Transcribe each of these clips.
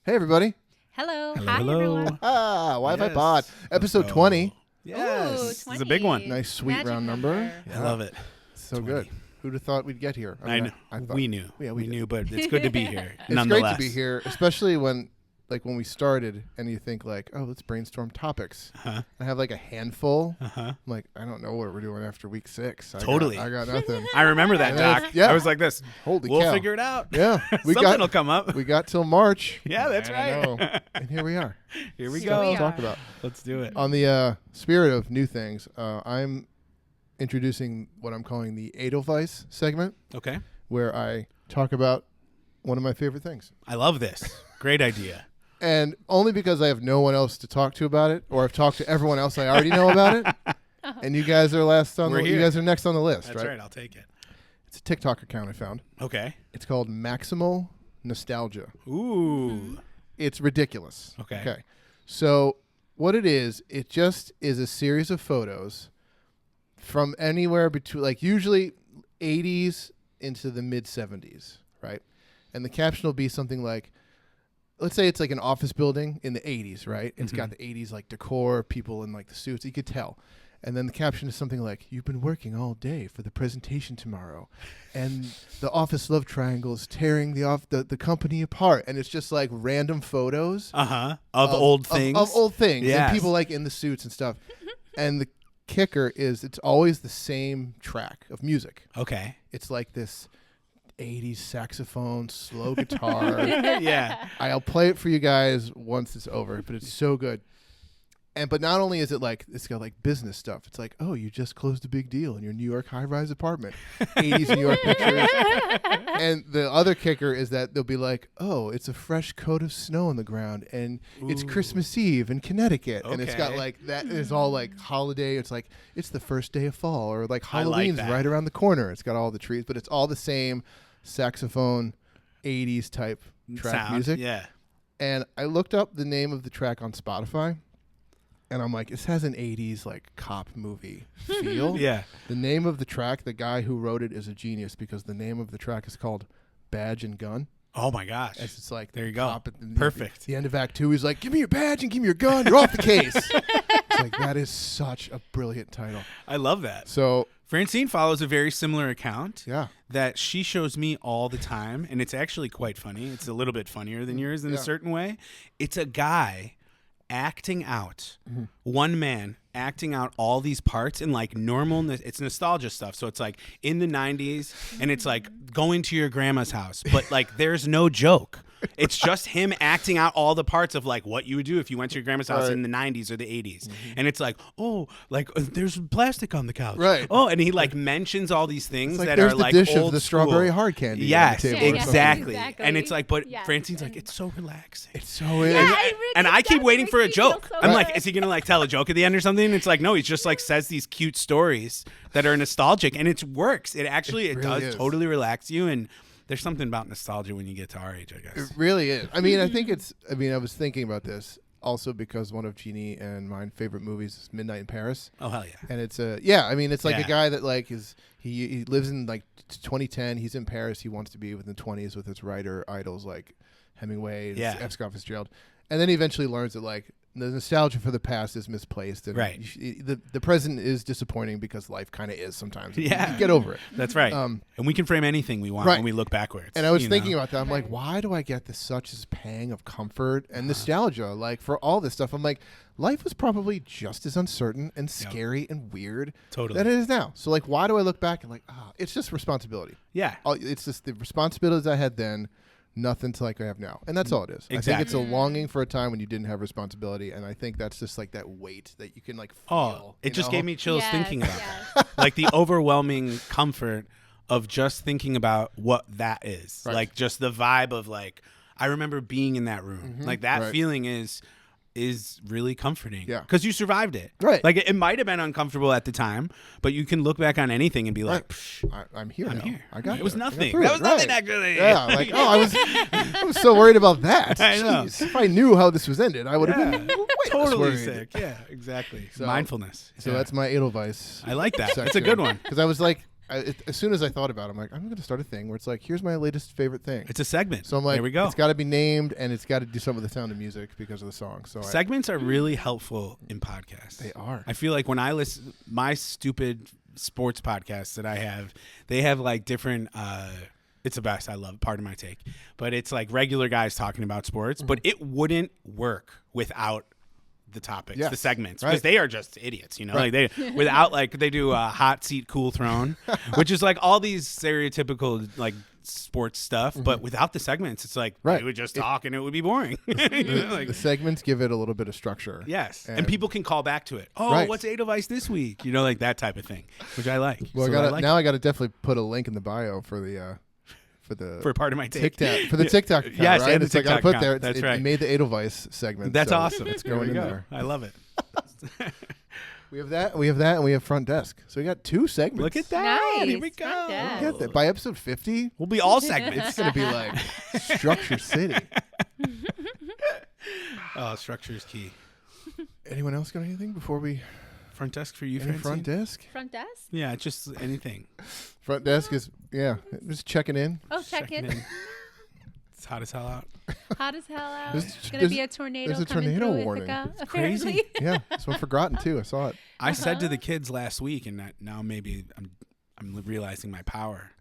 Hey, everybody. Hello. Hello, Hi, hello. everyone. Wi-Fi Yes. Pod, episode Let's go. 20. Yes. Ooh, This is a big one. 20. Nice, sweet Magic round number. I love it. So 20. good. Who'd have thought we'd get here? I know. thought, We knew. Yeah, we did. knew, but it's good to be here. It's nonetheless. great to be here, especially when we started and you think oh, let's brainstorm topics. Uh-huh. I have a handful. Uh-huh. I'm like, I don't know what we're doing after week 6. Totally. I got nothing. I remember that, And Doc. that's- yeah. I was like this. Holy We'll cow. figure it out. Yeah, we Something will come up. we got till March. Yeah, that's I right. know. And here we are. Here we Here go. we To talk are. about. Let's do it. On the spirit of new things, I'm introducing what I'm calling the Edelweiss segment, Okay. where I talk about one of my favorite things. I love this. Great idea. And only because I have no one else to talk to about it, or I've talked to everyone else I already know about it. And you guys are We're you here. guys are next on the list, That's right. I'll take it. It's a TikTok account I found. Okay. It's called Maximal Nostalgia. Ooh. It's ridiculous. Okay. So what it just is a series of photos from anywhere between usually 80s into the mid 70s, right? And the caption will be something like, let's say it's an office building in the 80s, right? It's got the 80s decor, people in the suits, you could tell. And then the caption is something like, "You've been working all day for the presentation tomorrow, and the office love triangle is tearing the company apart." And it's just random photos Uh-huh. Of old things. of old things, Yes. and people in the suits and stuff. And the kicker is it's always the same track of music. Okay. It's this 80s saxophone, slow guitar. Yeah. I'll play it for you guys once it's over, but it's so good. But not only is it it's got business stuff. It's oh, you just closed a big deal in your New York high-rise apartment. 80s New York pictures. And the other kicker is that they'll be oh, it's a fresh coat of snow on the ground, and it's Ooh. Christmas Eve in Connecticut. And it's got Okay. that is all holiday. It's it's the first day of fall, or Halloween's that. right around the corner. It's got all the trees, but it's all the same saxophone 80s type track Sound. music. Yeah. And I looked up the name of the track on Spotify, and I'm this has an 80s cop movie feel. Yeah. The name of the track, the guy who wrote it is a genius, because the name of the track is called Badge and Gun. Oh my gosh. It's There you the go. cop at the, Perfect. The end of Act 2, he's "Give me your badge and give me your gun. You're off the case." It's that is such a brilliant title. I love that. So Francine follows a very similar account yeah, that she shows me all the time, and it's actually quite funny. It's a little bit funnier than yours in Yeah. a certain way. It's a guy acting out, one man acting out all these parts in normal, it's nostalgia stuff. So it's in the 90s, and it's going to your grandma's house, but there's no joke. It's just him acting out all the parts of what you would do if you went to your grandma's house Right. in the 90s or the 80s. And it's there's plastic on the couch. Right. Oh, and he mentions all these things it's that there's are the dish old of the school. strawberry hard candy. Yes, on the table or something. exactly. Exactly. And it's but Yeah. Francine's it's so relaxing. It's so Yeah, And I keep waiting for a makes me feel joke. so I'm good. is he gonna tell a joke at the end or something? And it's no, he's just says these cute stories that are nostalgic, and it works. It actually It it really does is. totally relax you, and there's something about nostalgia when you get to our age, I guess. It really is. I mean, I think I was thinking about this also because one of Jeannie and my favorite movies is Midnight in Paris. Oh hell yeah. And it's it's Yeah. a guy that he lives in 2010. He's in Paris. He wants to be within the 20s with his writer idols like Hemingway and Yeah. F. Scott Fitzgerald. And then he eventually learns that the nostalgia for the past is misplaced, and Right. the present is disappointing because life kind of is sometimes. Yeah. You get over it. That's right. Um, and we can frame anything we want right. when we look backwards. And I was you thinking know? about that. I'm Right. why do I get such as pang of comfort and nostalgia for all this stuff? I'm life was probably just as uncertain and scary and weird Totally. than it is now. So why do I look back and it's just responsibility. Yeah. It's just the responsibilities I had then, nothing to I have now, and that's all it is. I think Exactly. it's a longing for a time when you didn't have responsibility, and I think that's just that weight that you can feel. Oh, it just gave me chills Yes, thinking about yes. that. The overwhelming comfort of just thinking about what that is. Right. Just the vibe of I remember being in that room. That Right. feeling is really comforting. Yeah. Because you survived it. Right. It might have been uncomfortable at the time, but you can look back on anything and be Right. Psh, I'm here I'm now. here. I got It was there. I got nothing. through That it. was nothing, Right. actually. Yeah, I was so worried about that. I know. Jeez, if I knew how this was ended, I would have Yeah. been way less Totally worried. sick. Yeah, exactly. So- Mindfulness. So Yeah. that's my Edelweiss. I like that. That's a section. good one. Because I was as soon as I thought about it, I'm like, I'm going to start a thing where it's like, here's my latest favorite thing. It's a segment. So I'm like, there we go. it's got to be named and it's got to do something with the sound of music because of the song. So Segments are really helpful in podcasts. They are. I feel like when I listen, my stupid sports podcasts that I have, they have like different. It's the best. I love it. Pardon my take, but it's like regular guys talking about sports. But it wouldn't work without the topics, Yes, the segments, right. because they are just idiots, you know. Right. Like they without like they do a hot seat, cool throne, which is like all these stereotypical like sports stuff. But without the segments, it's like Right. they would just talk and it would be boring. You know, like, the segments give it a little bit of structure. yes, and people can call back to it. Oh, Right. what's Edelweiss this week? You know, like that type of thing, which I like. Well, So I like now I got to definitely put a link in the bio for the for part of my take. TikTok for the TikTok account, Yes, right? and the It's like I TikTok put account. there. That's It right. made the Edelweiss segment. That's so awesome. It's There going we in go. there. I love it. We have that. We have that, and we have front desk. So we got 2 segments. Look at that. Nice. Here we Front go. desk. Get that. By episode 50, We'll be all segments. it's gonna be like Structure City. Oh, structure is key. Anyone else got anything before we? Front desk for you, Any Francine? front desk? Front desk? Yeah, just anything. Front desk is just checking in. Oh, check Checking in. in. It's hot as hell out. Hot as hell out. There's- It's gonna there's- be a tornado. there's a coming tornado through warning. Ithaca, It's crazy. apparently. Yeah, this one for Groton too. I saw it. I said to the kids last week, and now maybe I'm realizing my power.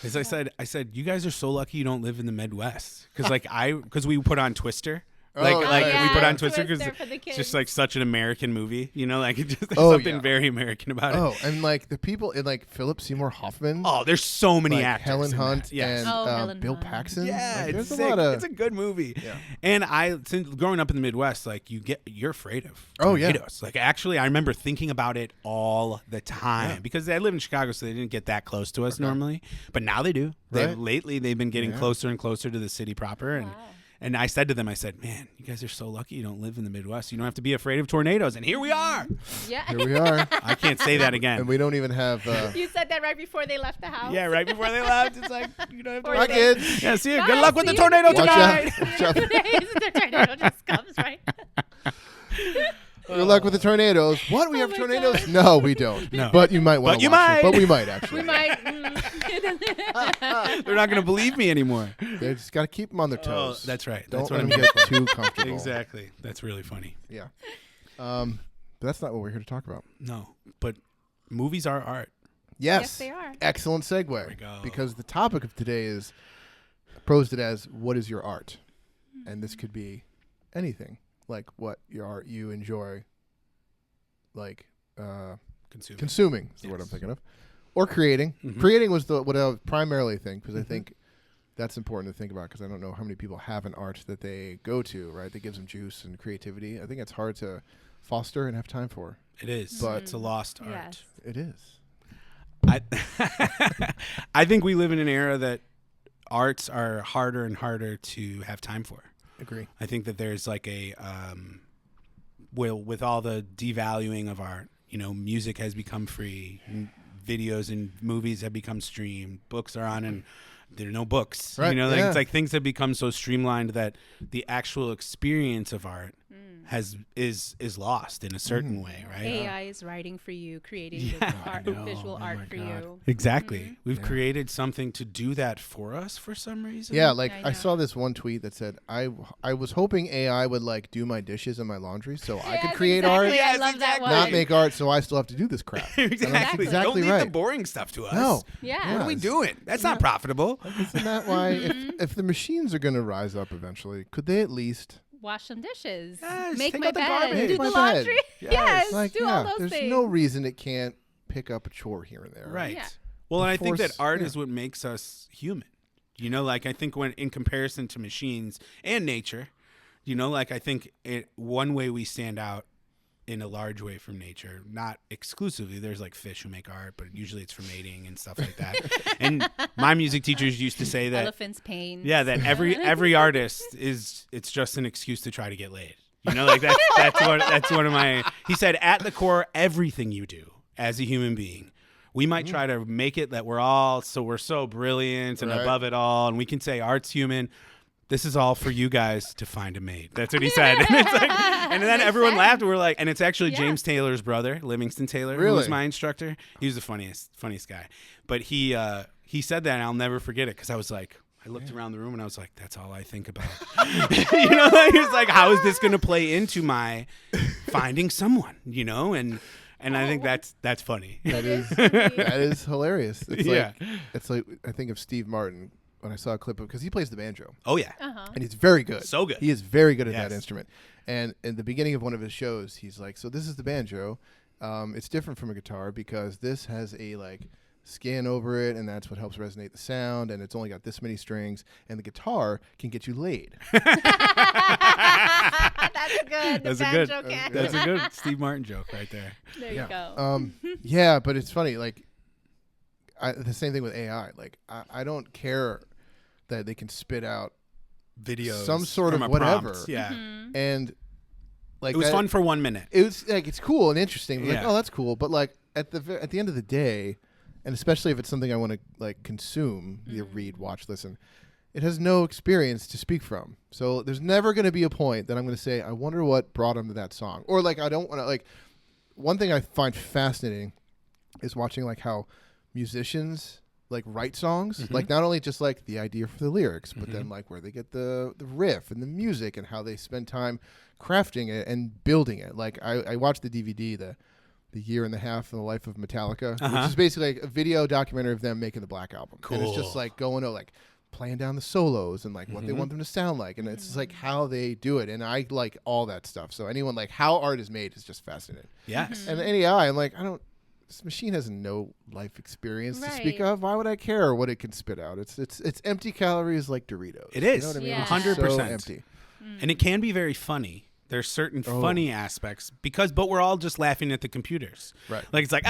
Because I said, you guys are so lucky you don't live in the Midwest. Because we put on Twister. Like, Oh, like yeah. we put on Twister because Twister for the it's kids. just like such an American movie, you know, like it just, there's Oh, something yeah. very American about it. Oh, and like the people in like Philip Seymour Hoffman. Oh, there's so many like actors. Helen in Hunt that. Yes. and Helen Bill Hunt. Paxton. Yeah, Like, it's there's sick. a lot of. It's a good movie. Yeah. And since growing up in the Midwest, like you're afraid of Oh, yeah. tornadoes. Like actually, I remember thinking about it all the time because I live in Chicago, so they didn't get that close to us normally. But now they do. Right. Lately, they've been getting Yeah. closer and closer to the city proper. And Wow. and I said to them, I said, man, you guys are so lucky you don't live in the Midwest. You don't have to be afraid of tornadoes. And here we are. Yeah. Here we are, I can't say that again. and we don't even have. You said that right before they left the house. Yeah, right before they left, it's like you don't have to Or worry. Bye, they- kids. Yeah, see you. Guys, Good luck with the see you in tornado a few Watch tonight. out. days. In a few days, the tornado just comes, right? Good luck with the tornadoes. What? We have my tornadoes? No, we don't. No. But you might want But to you watch might. it. But we might actually. We might. They're not going to believe me anymore. They just got to keep them on their Oh, toes. that's right. Don't That's let what them I'm get too comfortable. Exactly. That's really funny. Yeah. But that's not what we're here to talk about. No, but movies are art. Yes. Yes, they are. Excellent segue. we go. Because the topic of today is posed it as what is your art? And this could be anything. Like what your art you enjoy like consuming is the word I'm Yes. thinking of. Or creating. Mhm. Creating was what I would primarily think because I think that's important to think about because I don't know how many people have an art that they go to, right? That gives them juice and creativity. I think it's hard to foster and have time for. It is. But- It's a lost art. Yes. It is. I, I think we live in an era that arts are harder and harder to have time for. Agree. I think that there's like a with all the devaluing of art, you know, music has become free, videos and movies have become streamed, books are on and there are no books. Right, You know, like yeah. it's like things have become so streamlined that the actual experience of art is lost in a certain way, right? AI is writing for you, creating Yeah, the art, I know. visual Oh art my for God. you. Exactly. We've Yeah. created something to do that for us for some reason. Yeah, like I I know. saw this one tweet that said I was hoping AI would like do my dishes and my laundry so I could Yes, create exactly. art, Yes, I love that exactly. one. not make art so I still have to do this crap. And that's exactly. exactly Don't leave right. the boring stuff to us. No. Yeah. What are we Yes. doing? That's not profitable. Isn't that why if the machines are going to rise up eventually, could they at least Wash some dishes. Yes, Make take my out the bed. garbage. Do the Make my bed. laundry. Yes. Yes. like do all those there's things. no reason it can't pick up a chore here and there. Right. Yeah. Well, and I think that Force- art yeah. is what makes us human. You know, like I think when in comparison to machines and nature, you know, like I think one way we stand out in a large way from nature, not exclusively. There's like fish who make art, but usually it's for mating and stuff like that. And my music teachers used to say that Elephant's pain. yeah, that every artist it's just an excuse to try to get laid. You know, like that's one of my. He said, at the core, everything you do as a human being, we might try to make it that we're so brilliant and Right. above it all, and we can say art's human, this is all for you guys to find a mate. That's what he said. And, it's like, and then everyone laughed. And we're like, and it's actually James Taylor's brother, Livingston Taylor, who was my instructor. He was the funniest guy. But he said that, and I'll never forget it, because I was like, I looked around the room and I was like, that's all I think about. You know, he was like, how is this going to play into my finding someone, you know? And I think that's funny. That is hilarious. It's like I think of Steve Martin when I saw a clip of, because he plays the banjo. Oh yeah. And he's very good. So good. He is very good at that instrument. And in the beginning of one of his shows, he's like, so this is the banjo. It's different from a guitar because this has a like scan over it, and that's what helps resonate the sound, and it's only got this many strings, and the guitar can get you laid. That's good. That's a good Steve Martin joke right there. There you go. Yeah, but it's funny, like the same thing with AI. Like I don't care that they can spit out videos, some sort of from a whatever. prompt. Yeah. And like it was fun for 1 minute. It was like, it's cool and interesting. Like, Yeah. oh, that's cool. But like at the end of the day, and especially if it's something I want to like consume, either read, watch, listen, it has no experience to speak from. So there's never going to be a point that I'm going to say, I wonder what brought him to that song. Or like, I don't want to, like, one thing I find fascinating is watching like how musicians like write songs, like not only just like the idea for the lyrics, but then like where they get the riff and the music and how they spend time crafting it and building it. Like I watched the DVD, the year and a half in the life of Metallica, which is basically like a video documentary of them making the Black Album. Cool. And it's just like going to like playing down the solos and like what they want them to sound like, and it's just like how they do it. And I like all that stuff. So anyone like how art is made is just fascinating. Yes. And AI, I'm like, this machine has no life experience to speak of. Why would I care what it can spit out? It's empty calories like Doritos. It is. You know what I mean? Yeah. It's 100%. so empty. And it can be very funny. There's certain funny aspects but we're all just laughing at the computers. Right. Like it's like,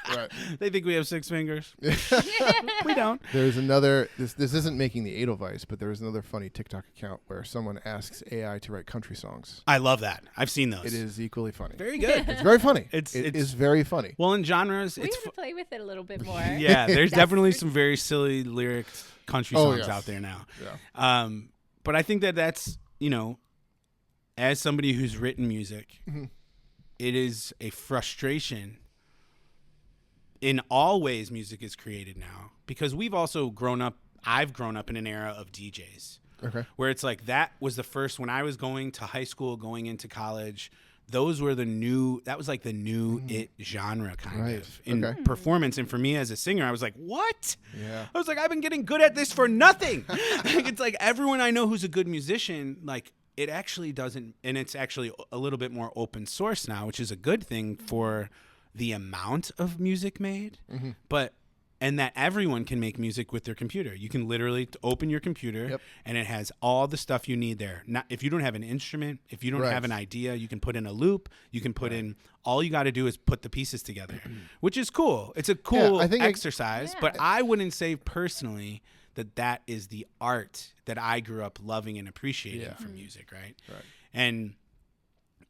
Right. they think we have 6 fingers. We don't. There's another, this isn't making the Edelweiss, but there was another funny TikTok account where someone asks AI to write country songs. I love that. I've seen those. It is equally funny. very good. It's very funny. It's very funny. well, in genres, We it's have to play with it a little bit more. yeah. There's definitely some very silly lyric country songs yes. out there now. Yeah. But I think that's, you know, as somebody who's written music, it is a frustration. In all ways, music is created now because we've also grown up. I've grown up in an era of DJs. Okay. Where it's like that was the first when I was going to high school, going into college. Those were that was like the new it genre kind of in performance. And for me as a singer, I was like, what? Yeah. I was like, I've been getting good at this for nothing. Like, it's like everyone I know who's a good musician, like it actually doesn't. And it's actually a little bit more open source now, which is a good thing for the amount of music made. And that everyone can make music with their computer. You can literally open your computer and it has all the stuff you need there. Not if you don't have an instrument, if you don't have an idea, you can put in a loop, you can put in, all you got to do is put the pieces together, which is cool. It's a cool exercise, but I wouldn't say personally that is the art that I grew up loving and appreciating from music, right? And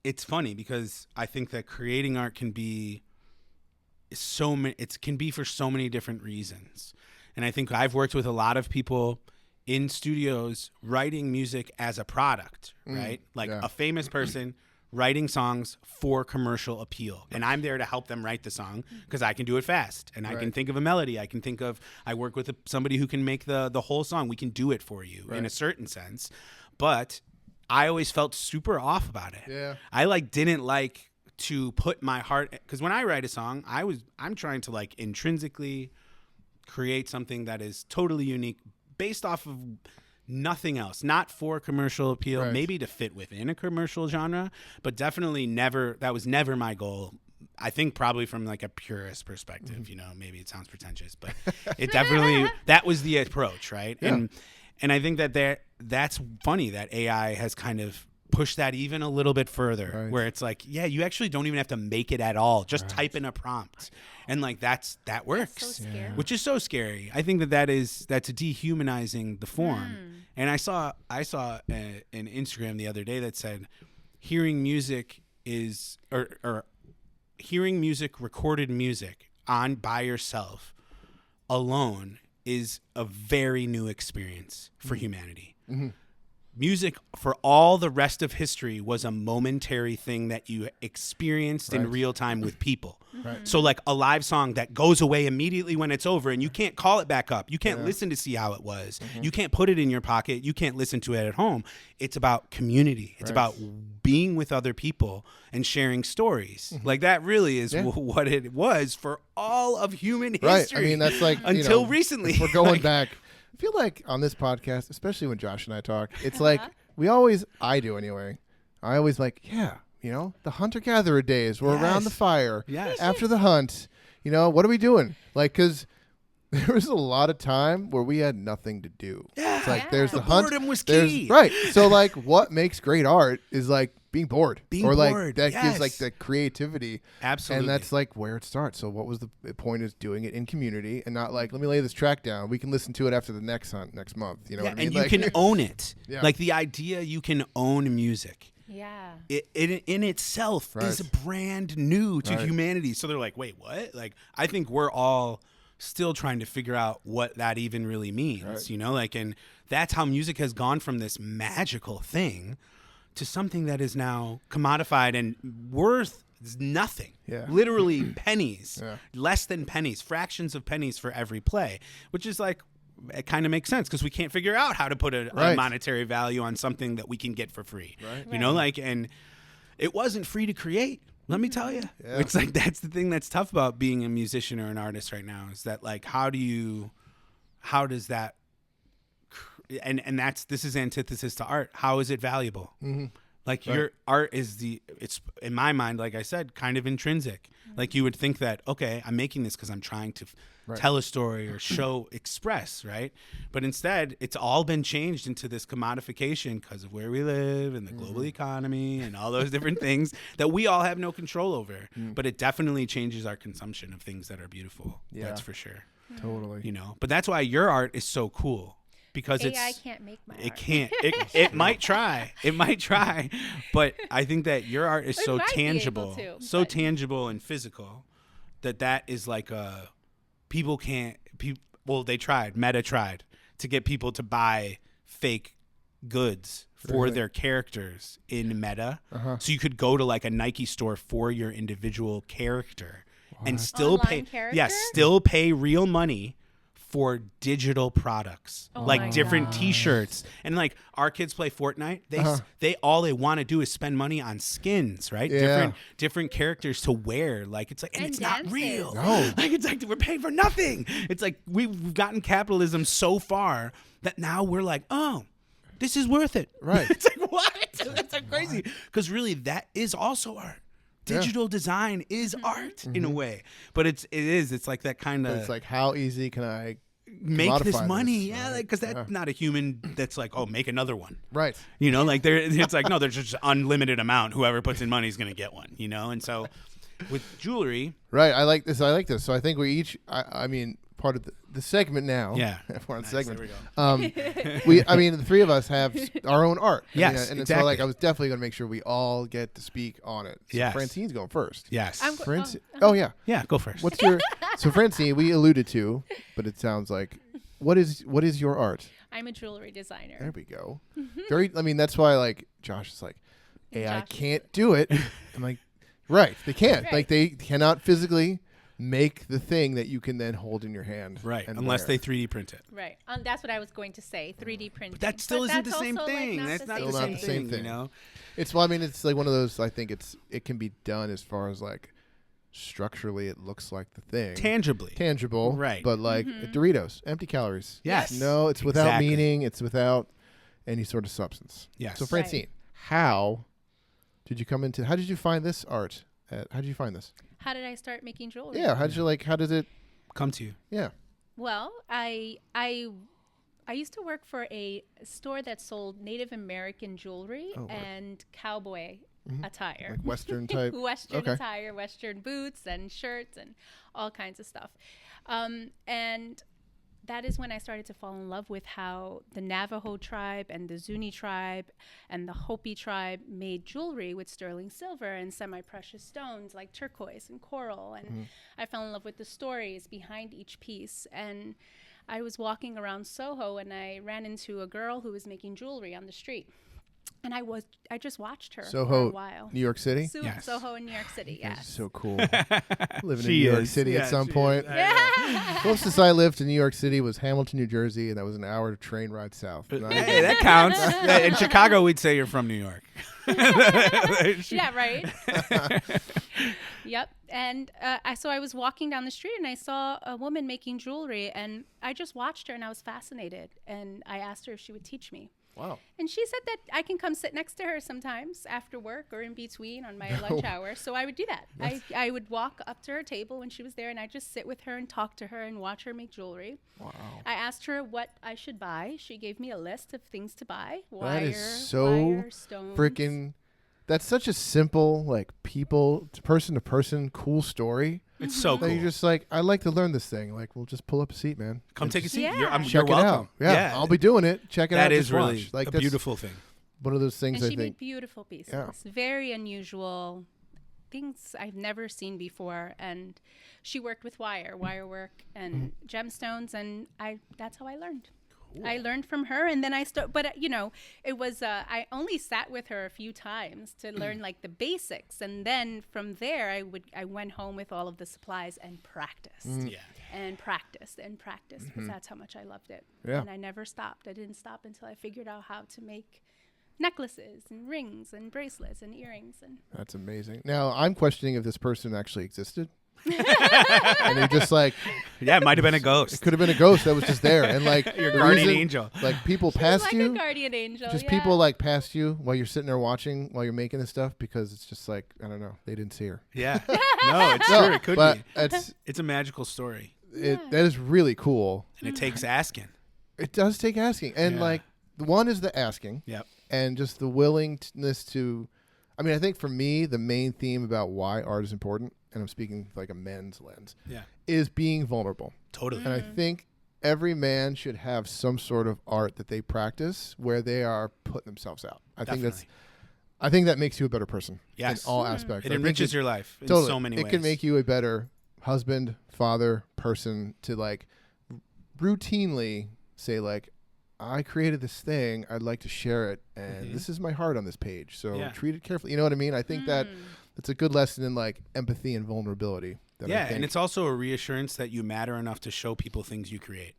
it's funny because I think that creating art can be it can be for so many different reasons. And I think I've worked with a lot of people in studios writing music as a product, right? Like a famous person writing songs for commercial appeal. And I'm there to help them write the song because I can do it fast. And I can think of a melody. I work with somebody who can make the whole song. We can do it for you in a certain sense. But I always felt super off about it. Yeah. I didn't like to put my heart, because when I write a song, I'm trying to like intrinsically create something that is totally unique based off of nothing else, not for commercial appeal, maybe to fit within a commercial genre, but definitely that was never my goal. I think probably from like a purist perspective, you know, maybe it sounds pretentious, but it definitely, that was the approach. Right. Yeah. And I think that's funny that AI has kind of push that even a little bit further where it's like, yeah, you actually don't even have to make it at all. Just type in a prompt. And like that works, that's so scary. Which is so scary. I think that's dehumanizing the form. And I saw an Instagram the other day that said hearing music is, or hearing music, recorded music by yourself alone is a very new experience for humanity. music for all the rest of history was a momentary thing that you experienced in real time with people. Right. So like a live song that goes away immediately when it's over and you can't call it back up. You can't listen to see how it was. You can't put it in your pocket. You can't listen to it at home. It's about community. It's about being with other people and sharing stories. Like that really is what it was for all of human history. Right. I mean, that's like until recently. If we're going back. I feel like on this podcast, especially when Josh and I talk, it's like I do anyway. I always like, the hunter-gatherer days. We're around the fire after the hunt. What are we doing? Like, because there was a lot of time where we had nothing to do. Yeah. It's like there's the hunt. boredom was key. Right. So like what makes great art is like being bored. Being or like bored, that yes. gives like the creativity. Absolutely. And that's like where it starts. So what was the point is doing it in community and not like, let me lay this track down. We can listen to it after the next hunt next month. You know what I mean? And like, you can own it. Yeah. Like the idea you can own music. Yeah. It in itself is brand new to humanity. So they're like, wait, what? Like, I think we're all still trying to figure out what that even really means, and that's how music has gone from this magical thing to something that is now commodified and worth nothing. Yeah. Literally pennies, less than pennies, fractions of pennies for every play, which is like, it kind of makes sense because we can't figure out how to put a monetary value on something that we can get for free. Right. And it wasn't free to create. Let me tell you, it's like that's the thing that's tough about being a musician or an artist right now is that like how does that, and this is antithesis to art. How is it valuable? Mm-hmm. Like your art is it's in my mind, like I said, kind of intrinsic. Like you would think that, okay, I'm making this because I'm trying to tell a story or express, right? But instead, it's all been changed into this commodification because of where we live and the global economy and all those different things that we all have no control over. But it definitely changes our consumption of things that are beautiful. Yeah. That's for sure. Totally. But that's why your art is so cool. Because AI can't make my art. It can't. It might try. It might try. But I think that your art is so tangible, tangible and physical that is like people can't. Well, they tried. Meta tried to get people to buy fake goods for their characters in Meta. So you could go to like a Nike store for your individual character and still Online pay. character? Yes, still pay real money for digital products, like different T-shirts, and like our kids play Fortnite. They all they want to do is spend money on skins, right? Yeah. Different characters to wear. Like it's like, and it's dances. not real. No. Like it's like we're paying for nothing. It's like we've gotten capitalism so far that now we're like, oh, this is worth it. Right. It's like what? That's like crazy because really that is also art. Digital design is art in a way, but it's like that kind of. It's like how easy can I make this money? This? Yeah, because that's not a human that's like, oh, make another one. Right. Like it's like no, there's just unlimited amount. Whoever puts in money is gonna get one. And so with jewelry, right. I like this. So I think we each. I mean, part of the segment now. Yeah, we're on the nice, segment. There we go. The three of us have our own art. Yes, and exactly. so like I was definitely going to make sure we all get to speak on it. So yes. Francine's going first. Yes. Yeah. Yeah, go first. What's your? So Francine, we alluded to, but it sounds like what is your art? I'm a jewelry designer. There we go. Very. I mean, that's why like Josh is like, AI can't do it. I'm like, right? They can't. Right. Like they cannot physically make the thing that you can then hold in your hand. Right. and Unless wear. they 3D print it. Right. That's what I was going to say. 3D printing. But that still isn't the same also, thing. Like, That's not Still the not same the same thing. thing. It's I mean, it's like one of those. I think it can be done as far as like structurally, it looks like the thing. Tangible. Right. But like Doritos, empty calories. Yes. No, it's without Exactly. meaning. It's without any sort of substance. Yes. So Francine, how did you come into? How did you find this art? How did you find this? How did I start making jewelry? Yeah. How did it come to you? Yeah. Well, I used to work for a store that sold Native American jewelry and cowboy attire. Like Western type. Western attire, Western boots and shirts and all kinds of stuff. And that is when I started to fall in love with how the Navajo tribe and the Zuni tribe and the Hopi tribe made jewelry with sterling silver and semi-precious stones like turquoise and coral. And I fell in love with the stories behind each piece. And I was walking around Soho and I ran into a girl who was making jewelry on the street. And I just watched her for a Soho, while. New York City. Yes. Soho in New York City, That's yes. so cool. Living in She New York is. City Yeah, at some she point. is. Yeah. Closest I lived to New York City was Hamilton, New Jersey, and that was an hour train ride south. Hey, that counts. In Chicago, we'd say you're from New York. Yeah, right. Yep. And so I was walking down the street and I saw a woman making jewelry, and I just watched her and I was fascinated. And I asked her if she would teach me. Wow. And she said that I can come sit next to her sometimes after work or in between on my lunch hour. So I would do that. I would walk up to her table when she was there and I'd just sit with her and talk to her and watch her make jewelry. Wow. I asked her what I should buy. She gave me a list of things to buy. That is so stones. freaking. That's such a simple, like, people, person to person, cool story. It's so That cool. you're just like, I'd like to learn this thing. Like, well, just pull up a seat, man. Come take a seat. Yeah. You're Check it welcome. out. Yeah, I'll be doing it. Check it out. That is just really watch. Like, a that's beautiful thing. one of those things And I she made think. beautiful pieces. Yeah. Very unusual things I've never seen before. And she worked with wire work and gemstones. And that's how I learned. I learned from her, and then but it was, I only sat with her a few times to learn like the basics. And then from there, I went home with all of the supplies and practiced. Yeah. And practiced and practiced because that's how much I loved it. Yeah. And I never stopped. I didn't stop until I figured out how to make necklaces and rings and bracelets and earrings. And That's amazing. Now, I'm questioning if this person actually existed. And you're just like, Yeah, it might have been a it ghost. could have been a ghost that was just there. And like, Your the guardian reason- angel. Like, people She's past like you. a guardian angel. Just yeah. people like past you while you're sitting there watching while you're making this stuff because it's just like, I don't know, they didn't see her. Yeah. No, it's No, true. It could but be. it's It's a magical story, that is really cool. and it takes asking. It does take asking, and Yeah. like the one is the asking, Yep. and just the willingness to. I mean, I think for me, the main theme about why art is important, and I'm speaking like a men's lens, Yeah. is being vulnerable. Totally. And I think every man should have some sort of art that they practice where they are putting themselves out. I think that makes you a better person Yes. in all aspects. It I think enriches your life in totally. so many ways. It can make you a better husband, father, person to like routinely say like, I created this thing. I'd like to share it, and this is my heart on this page. So Yeah. treat it carefully. You know what I mean? I think that that's a good lesson in like empathy and vulnerability. That I Yeah, think, and it's also a reassurance that you matter enough to show people things you create.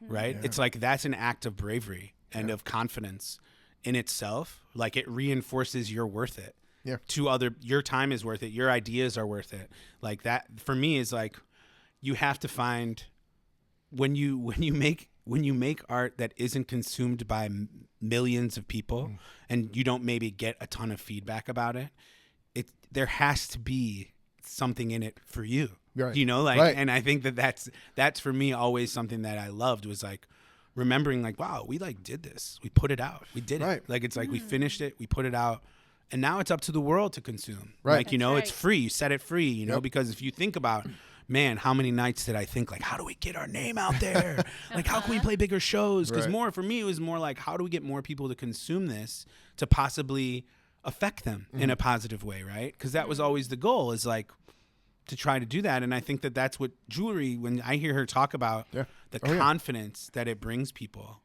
Right? Yeah. It's like that's an act of bravery and of confidence in itself. Like it reinforces you're worth it. Yeah. Your time is worth it. Your ideas are worth it. Like that for me is like you have to find when you make art that isn't consumed by millions of people and you don't maybe get a ton of feedback about it, there has to be something in it for you. Right. You know, like, Right. and I think that's for me always something that I loved was like remembering like, wow, we like did this. We put it out. We did Right. it. Like, it's like we finished it. We put it out. And now it's up to the world to consume. Right. Like, you That's know, it's right. free. You set it free, you know, Yep. because if you think about, man, how many nights did I think like, how do we get our name out there? Like, how can we play bigger shows? Because Right. for me, it was more like, how do we get more people to consume this to possibly affect them in a positive way, right? Because that was always the goal, is like to try to do that. And I think that that's what jewelry, when I hear her talk about Yeah. the Oh, yeah. confidence that it brings people,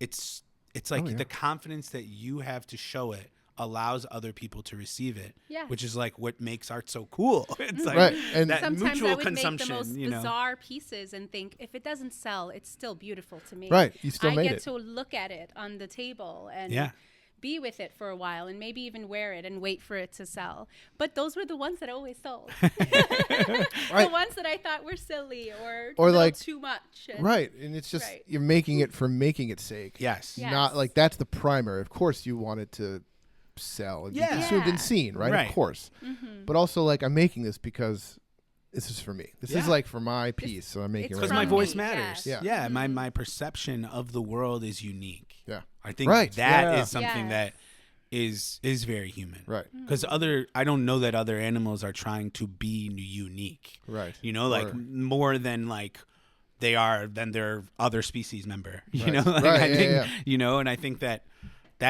it's like Oh, yeah. the confidence that you have to show it allows other people to receive it, Yes. which is like what makes art so cool. It's like Right. And that Sometimes mutual I would consumption, make the most you know. bizarre pieces and think, if it doesn't sell, it's still beautiful to me. Right. You still I made get it. to look at it on the table and Yeah. be with it for a while and maybe even wear it and wait for it to sell. But those were the ones that always sold. The ones that I thought were silly or a little like- too much. And Right. And it's just, Right. you're making it for making its sake. Yes. Yeah. Not Yes. like that's the primary. Of course, you want it to sell and Yeah. be consumed Yeah. and seen, right? Right. Of course. But also, like, I'm making this because this is for me. This is Yeah. like for my piece, so I'm making it's it Because right my now. from voice me, matters. yes. Yeah. My perception of the world is unique. Yeah. I think Right. that is Yeah. something Yes. that is very human. Right. Because I don't know that other animals are trying to be unique. Right. You know, like Or- more than like they are than their other species member. You Right. know, like, Right, I yeah, think, yeah. you know, and I think that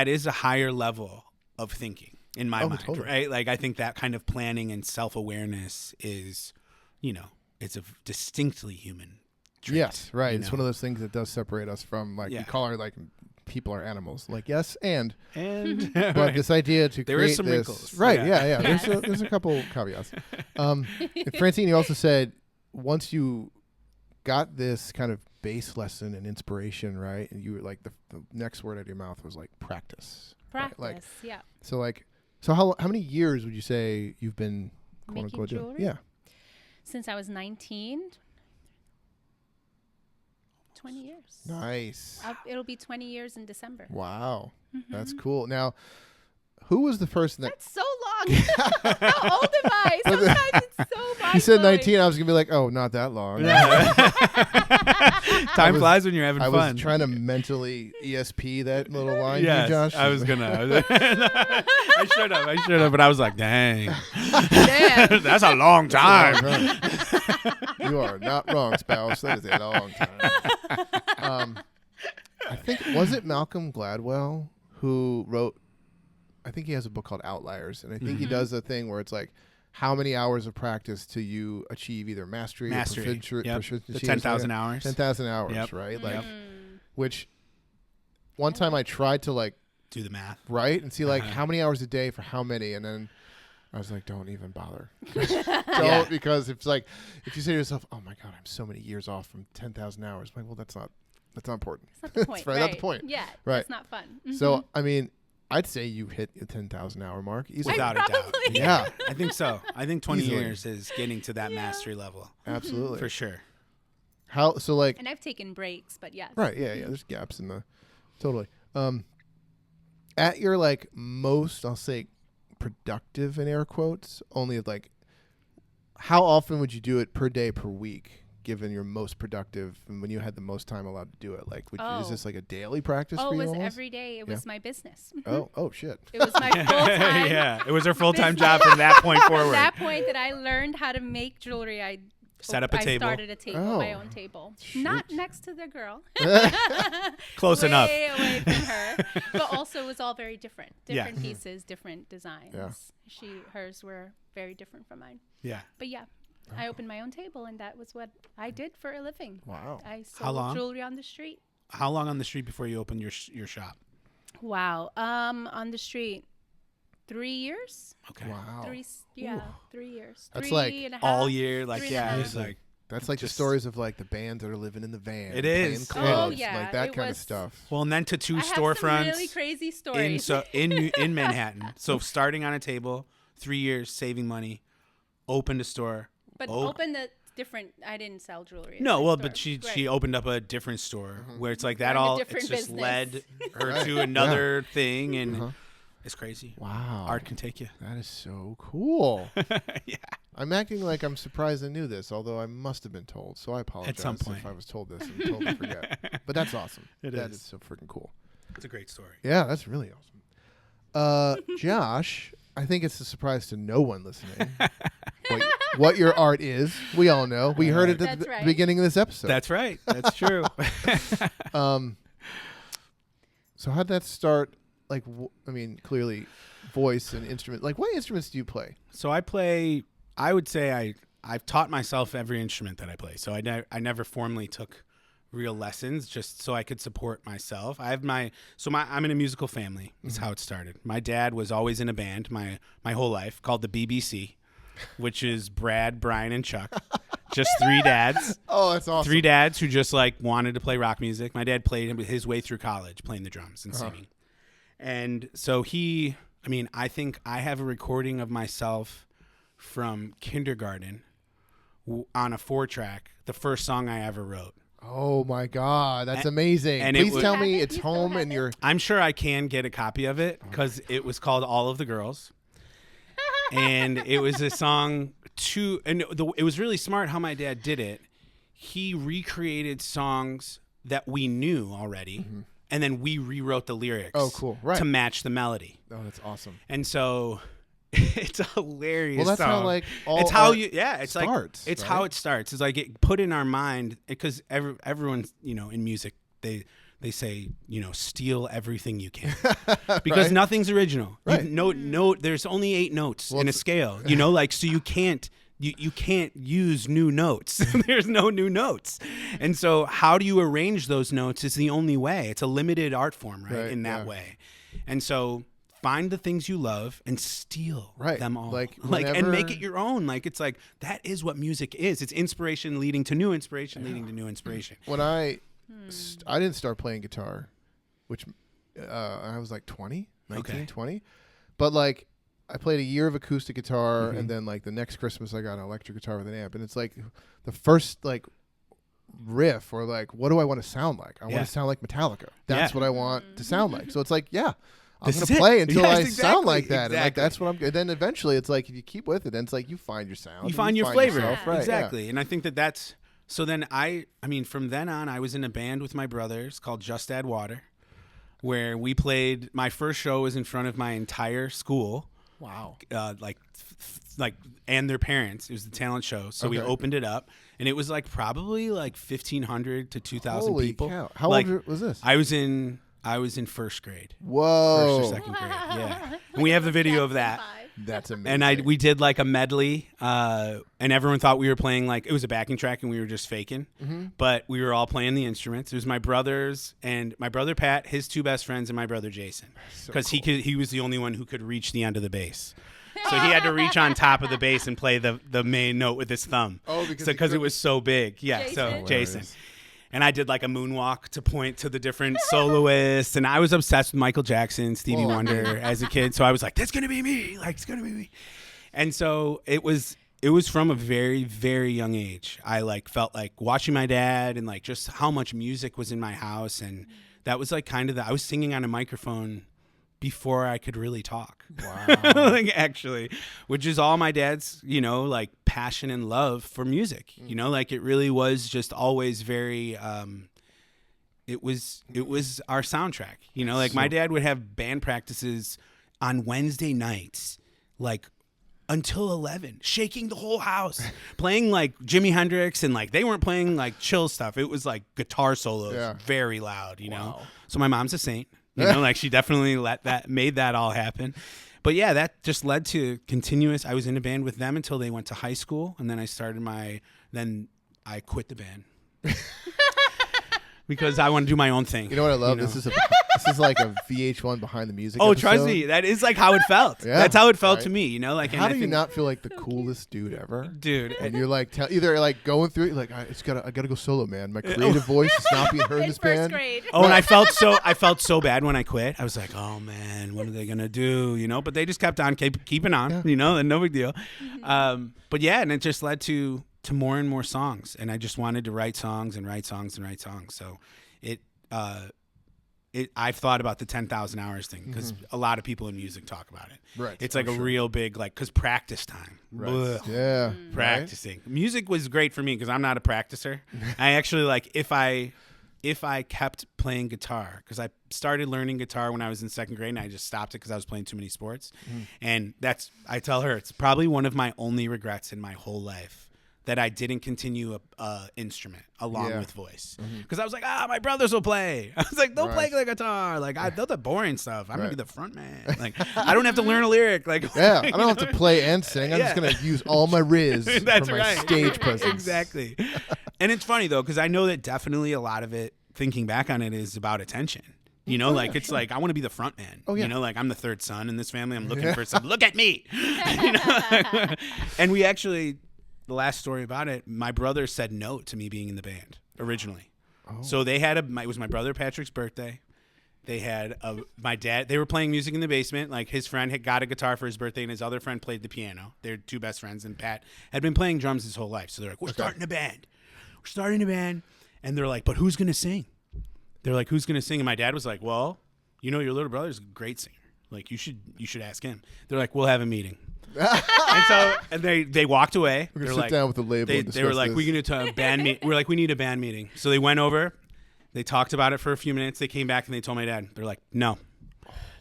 is a higher level of thinking in my Oh, mind, totally. right? Like I think that kind of planning and self-awareness is, you know, it's a distinctly human trait, Yes, right. you It's know? one of those things that does separate us from like we Yeah. call our like people are animals. Like yes, and And but this idea to There create is some this, wrinkles. right? Yeah. Yeah. Yes. There's a couple caveats. And Francine, you also said once you got this kind of base lesson and inspiration, right? And you were like the next word out of your mouth was like practice. Practice. Right? Like Yeah. so how many years would you say you've been quote Making unquote doing? jewelry? Yeah. Since I was 19. 20 years. Nice. It'll be 20 years in December. Wow. That's Mhm. cool. Now, who was the person that That's so long. How old am I? Sometimes it's so mind you said blowing. 19? I was gonna be like, oh, not that long. Time was- flies when you're having I fun. was trying to mentally ESP that little line, Yes, you, Josh. I was gonna. I should have, but I was like, dang, Damn. that's a long time. You are not wrong, spouse. That is a long time. I think was it Malcolm Gladwell who wrote. I think he has a book called Outliers, and I think he does a thing where it's like, how many hours of practice till you achieve either mastery or Yep. proficiency? The 10,000 hours. 10,000 hours, Yep. right? Like, Yep. which one time I tried to like Do the math. write and see like Uh-huh. how many hours a day for how many, and then I was like, don't even bother. Don't, Yeah. because it's like if you say to yourself, oh my god, I'm so many years off from 10,000 hours. I'm like, well, that's not important. That's not the point. right, not the point. Yeah. Right. It's not fun. So I mean, I'd say you hit the 10,000 hour mark easily. Without a doubt. probably- Yeah, I think so. I think 20 Easily. years is getting to that Yeah. mastery level absolutely. for sure. How so? Like And I've taken breaks, but yes. right? Yeah. There's gaps in the totally. At your like most, I'll say, productive in air quotes. Only like, how often would you do it per day, per week? Given your most productive and when you had the most time allowed to do it, like, is Oh. this like a daily practice Oh, for it you? was almost? every day. It was my business. Oh shit! It was my full time. Yeah, it was her full time job from that point From forward. that point that I learned how to make jewelry, I Set up a I table. started a table, my Oh. own table, Shoot. not next to the girl. Close way enough. away from her, but also it was all very different. Yeah. Different pieces, different designs. Yeah. Hers were very different from mine. Yeah. But yeah, I opened my own table, and that was what I did for a living. Wow. I sold long? jewelry on the street. How long on the street before you opened your shop? Wow. On the street, 3 years. Okay. Wow. 3 years. That's 3 like and a half. All year, like 3 and a yeah, half. it's like That's like Just- the stories of like the bands that are living in the van. It playing is. clubs, Oh, yeah, like that it kind of was- stuff. well, and then to two I have storefronts some really crazy in stories. in Manhattan. So starting on a table, 3 years saving money, opened a store. but Oh. open the different. I didn't sell jewelry. at No, my well, store. but she Right. opened up a different store Mm-hmm. where it's like that Learned a all it's different just business. led her Right. to another thing, and Uh-huh. it's crazy. Wow. Art can take you. That is so cool. Yeah. I'm acting like I'm surprised I knew this, although I must have been told. So I apologize some point. if I was told this and totally forget. But that's awesome. It That is. is so freaking cool. It's a great story. Yeah, that's really awesome. Josh, I think it's a surprise to no one listening. what your art is. We all know. We heard it at That's the right. beginning of this episode. That's right. That's true. So how'd that start? Like, I mean, clearly, voice and instrument. Like, what instruments do you play? So I would say I've taught myself every instrument that I play. So I never formally took real lessons just so I could support myself. I'm in a musical family is how it started. My dad was always in a band my whole life called the BBC, which is Brad, Brian, and Chuck. Just three dads. Oh, that's awesome. Three dads who just like wanted to play rock music. My dad played his way through college playing the drums and singing. And so I think I have a recording of myself from kindergarten on a 4-track, the first song I ever wrote. Oh my God, that's amazing! and it Please was- tell Have me it? it's You still home have and it? you're. I'm sure I can get a copy of it because it was called All of the Girls. And it was a song it was really smart how my dad did it. He recreated songs that we knew already, and then we rewrote the lyrics. Oh, cool. Right. To match the melody. Oh, that's awesome. And so it's a hilarious Well, that's how song. like all. It's how art it's starts, like it's right? how it starts. It's like it put in our mind because everyone's in music they say steal everything you can because Right. nothing's original. Right. No, there's only 8 notes Well, in a it's- scale. So you can't you can't use new notes. There's no new notes. And so how do you arrange those notes is the only way. It's a limited art form, right? In that way. And so find the things you love and steal them all. And make it your own. Like, it's like, that is what music is. It's inspiration leading to new inspiration, leading to new inspiration. When I didn't start playing guitar, which I was like 20, 19, 20. But like, I played a year of acoustic guitar, and then like the next Christmas I got an electric guitar with an amp. And it's like the first like riff, or like, what do I want to sound like? I want to sound like Metallica. That's what I want to sound like. So it's like, I'm going to play until I sound like that. And like, that's what I'm good. Then eventually it's like, if you keep with it, then it's like you find your sound. You find your flavor. Yourself, right? Exactly. And I think that's, so then I mean, from then on, I was in a band with my brothers called Just Add Water, where we played, my first show was in front of my entire school. Wow. And their parents. It was the talent show. So we opened it up, and it was like probably like 1,500 to 2,000 people. Cow. How old was this? I was in first grade. Whoa. First or second grade. Yeah. And we have the video of that. That's amazing. And we did like a medley, and everyone thought we were playing, like, it was a backing track and we were just faking, but we were all playing the instruments. It was my brothers and my brother Pat, his two best friends, and my brother Jason, because he was the only one who could reach the end of the bass. So he had to reach on top of the bass and play the main note with his thumb. Oh, because it was so big. Yeah, Jason? so Jason. And I did like a moonwalk to point to the different soloists. And I was obsessed with Michael Jackson, Stevie Wonder as a kid. So I was like, that's going to be me. Like, it's going to be me. And so it was from a very, very young age. I like felt like watching my dad, and like just how much music was in my house. And that was like kind of I was singing on a microphone before I could really talk. Wow. Like, actually, which is all my dad's, like, passion and love for music. Like, it really was just always very, it was our soundtrack. Like, my dad would have band practices on Wednesday nights, like, until 11, shaking the whole house, playing like Jimi Hendrix, and like they weren't playing like chill stuff. It was like guitar solos, very loud, Wow. So my mom's a saint. Like, she definitely made that all happen. But yeah, that just led to continuous. I was in a band with them until they went to high school, and then then I quit the band because I want to do my own thing. You know what I love? This is like a VH1 behind the music. Oh, episode. trust me, that is like how it felt. Yeah, that's how it felt to me. Like, how do you not feel like the coolest dude ever, dude? And you're like, either like going through it, like, I gotta go solo, man. My creative voice is not being heard in this band. First grade. Oh, and I felt so bad when I quit. I was like, oh man, what are they gonna do? But they just kept on keeping on. And no big deal. But yeah, and it just led to more and more songs, and I just wanted to write songs and write songs and write songs. So I've thought about the 10,000 hours thing, because a lot of people in music talk about it. Right. It's like a real big, like, because practice time. Right. Ugh. Yeah. Practicing. Right? Music was great for me because I'm not a practicer. I actually, like, if I kept playing guitar, because I started learning guitar when I was in second grade, and I just stopped it because I was playing too many sports. And I tell her, it's probably one of my only regrets in my whole life, that I didn't continue a instrument along with voice, because I was like, my brothers will play. I was like, they'll play the guitar. Like, they'll do boring stuff. I'm gonna be the front man. Like, I don't have to learn a lyric. Like, I don't have to play and sing. I'm just gonna use all my riz That's for my stage presence. Exactly. And it's funny though, because I know that definitely a lot of it, thinking back on it, is about attention. Like, it's like, I want to be the front man. Oh, yeah. Like, I'm the third son in this family. I'm looking for some. Look at me. And we actually. The last story about it, my brother said no to me being in the band originally. So they had it was my brother Patrick's birthday. They had my dad, they were playing music in the basement. Like, his friend had got a guitar for his birthday, and his other friend played the piano. They're two best friends, and Pat had been playing drums his whole life. So they're like, we're starting a band. And they're like, but who's going to sing? They're like, who's going to sing? And my dad was like, well, your little brother's a great singer. Like, you should ask him. They're like, we'll have a meeting. and they walked away. We're gonna sit down with the label. They were like, we need a band meeting. We're like, we need a band meeting. So they went over. They talked about it for a few minutes. They came back and they told my dad. They're like, no.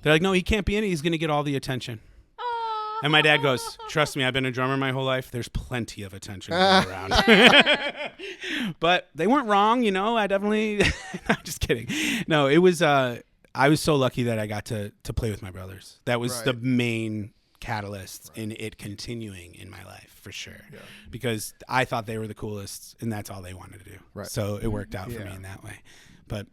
They're like, no, he can't be in it. He's gonna get all the attention. And my dad goes, trust me, I've been a drummer my whole life. There's plenty of attention going around. But they weren't wrong, I definitely. I'm just kidding. No, it was. I was so lucky that I got to play with my brothers. That was the main catalyst in it continuing in my life for sure. Yeah. Because I thought they were the coolest, and that's all they wanted to do. Right. So it worked out for me Yeah. in that way. But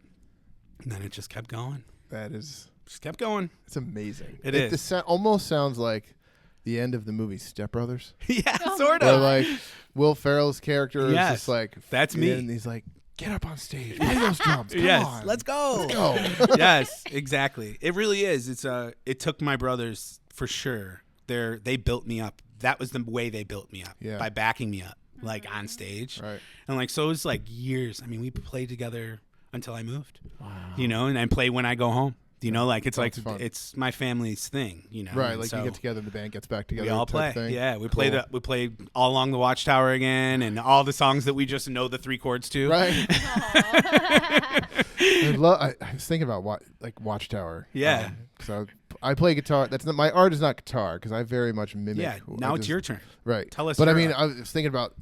then it just kept going. That is, Just kept going. it's amazing. It is. This almost sounds like the end of the movie Step Brothers. Yeah, Oh sort Where of. like Will Ferrell's character is Yes, just like, that's me. and he's like, get up on stage, play those drums, come Yes, on, let's go. go. Yes, exactly. It really is. It took my brothers for sure. They built me up. That was the way they built me up. Yeah. By backing me up, like on stage. Right. And like so it was like years. I mean, we played together until I moved. Wow. You know, and I play when I go home. You know, like it's like That's fun. it's my family's thing, you know. Right, and like so you get together, the band gets back together. we all type play. thing. Yeah, we Cool. play all along the Watchtower again and all the songs that we just know the 3 chords to. Right. Aw. I was thinking about Watchtower. Yeah. So I play guitar. That's not my art. Is not guitar because I very much mimic. Yeah, who- now I it's just- your turn. right. Tell us But I your mean, art. I was thinking about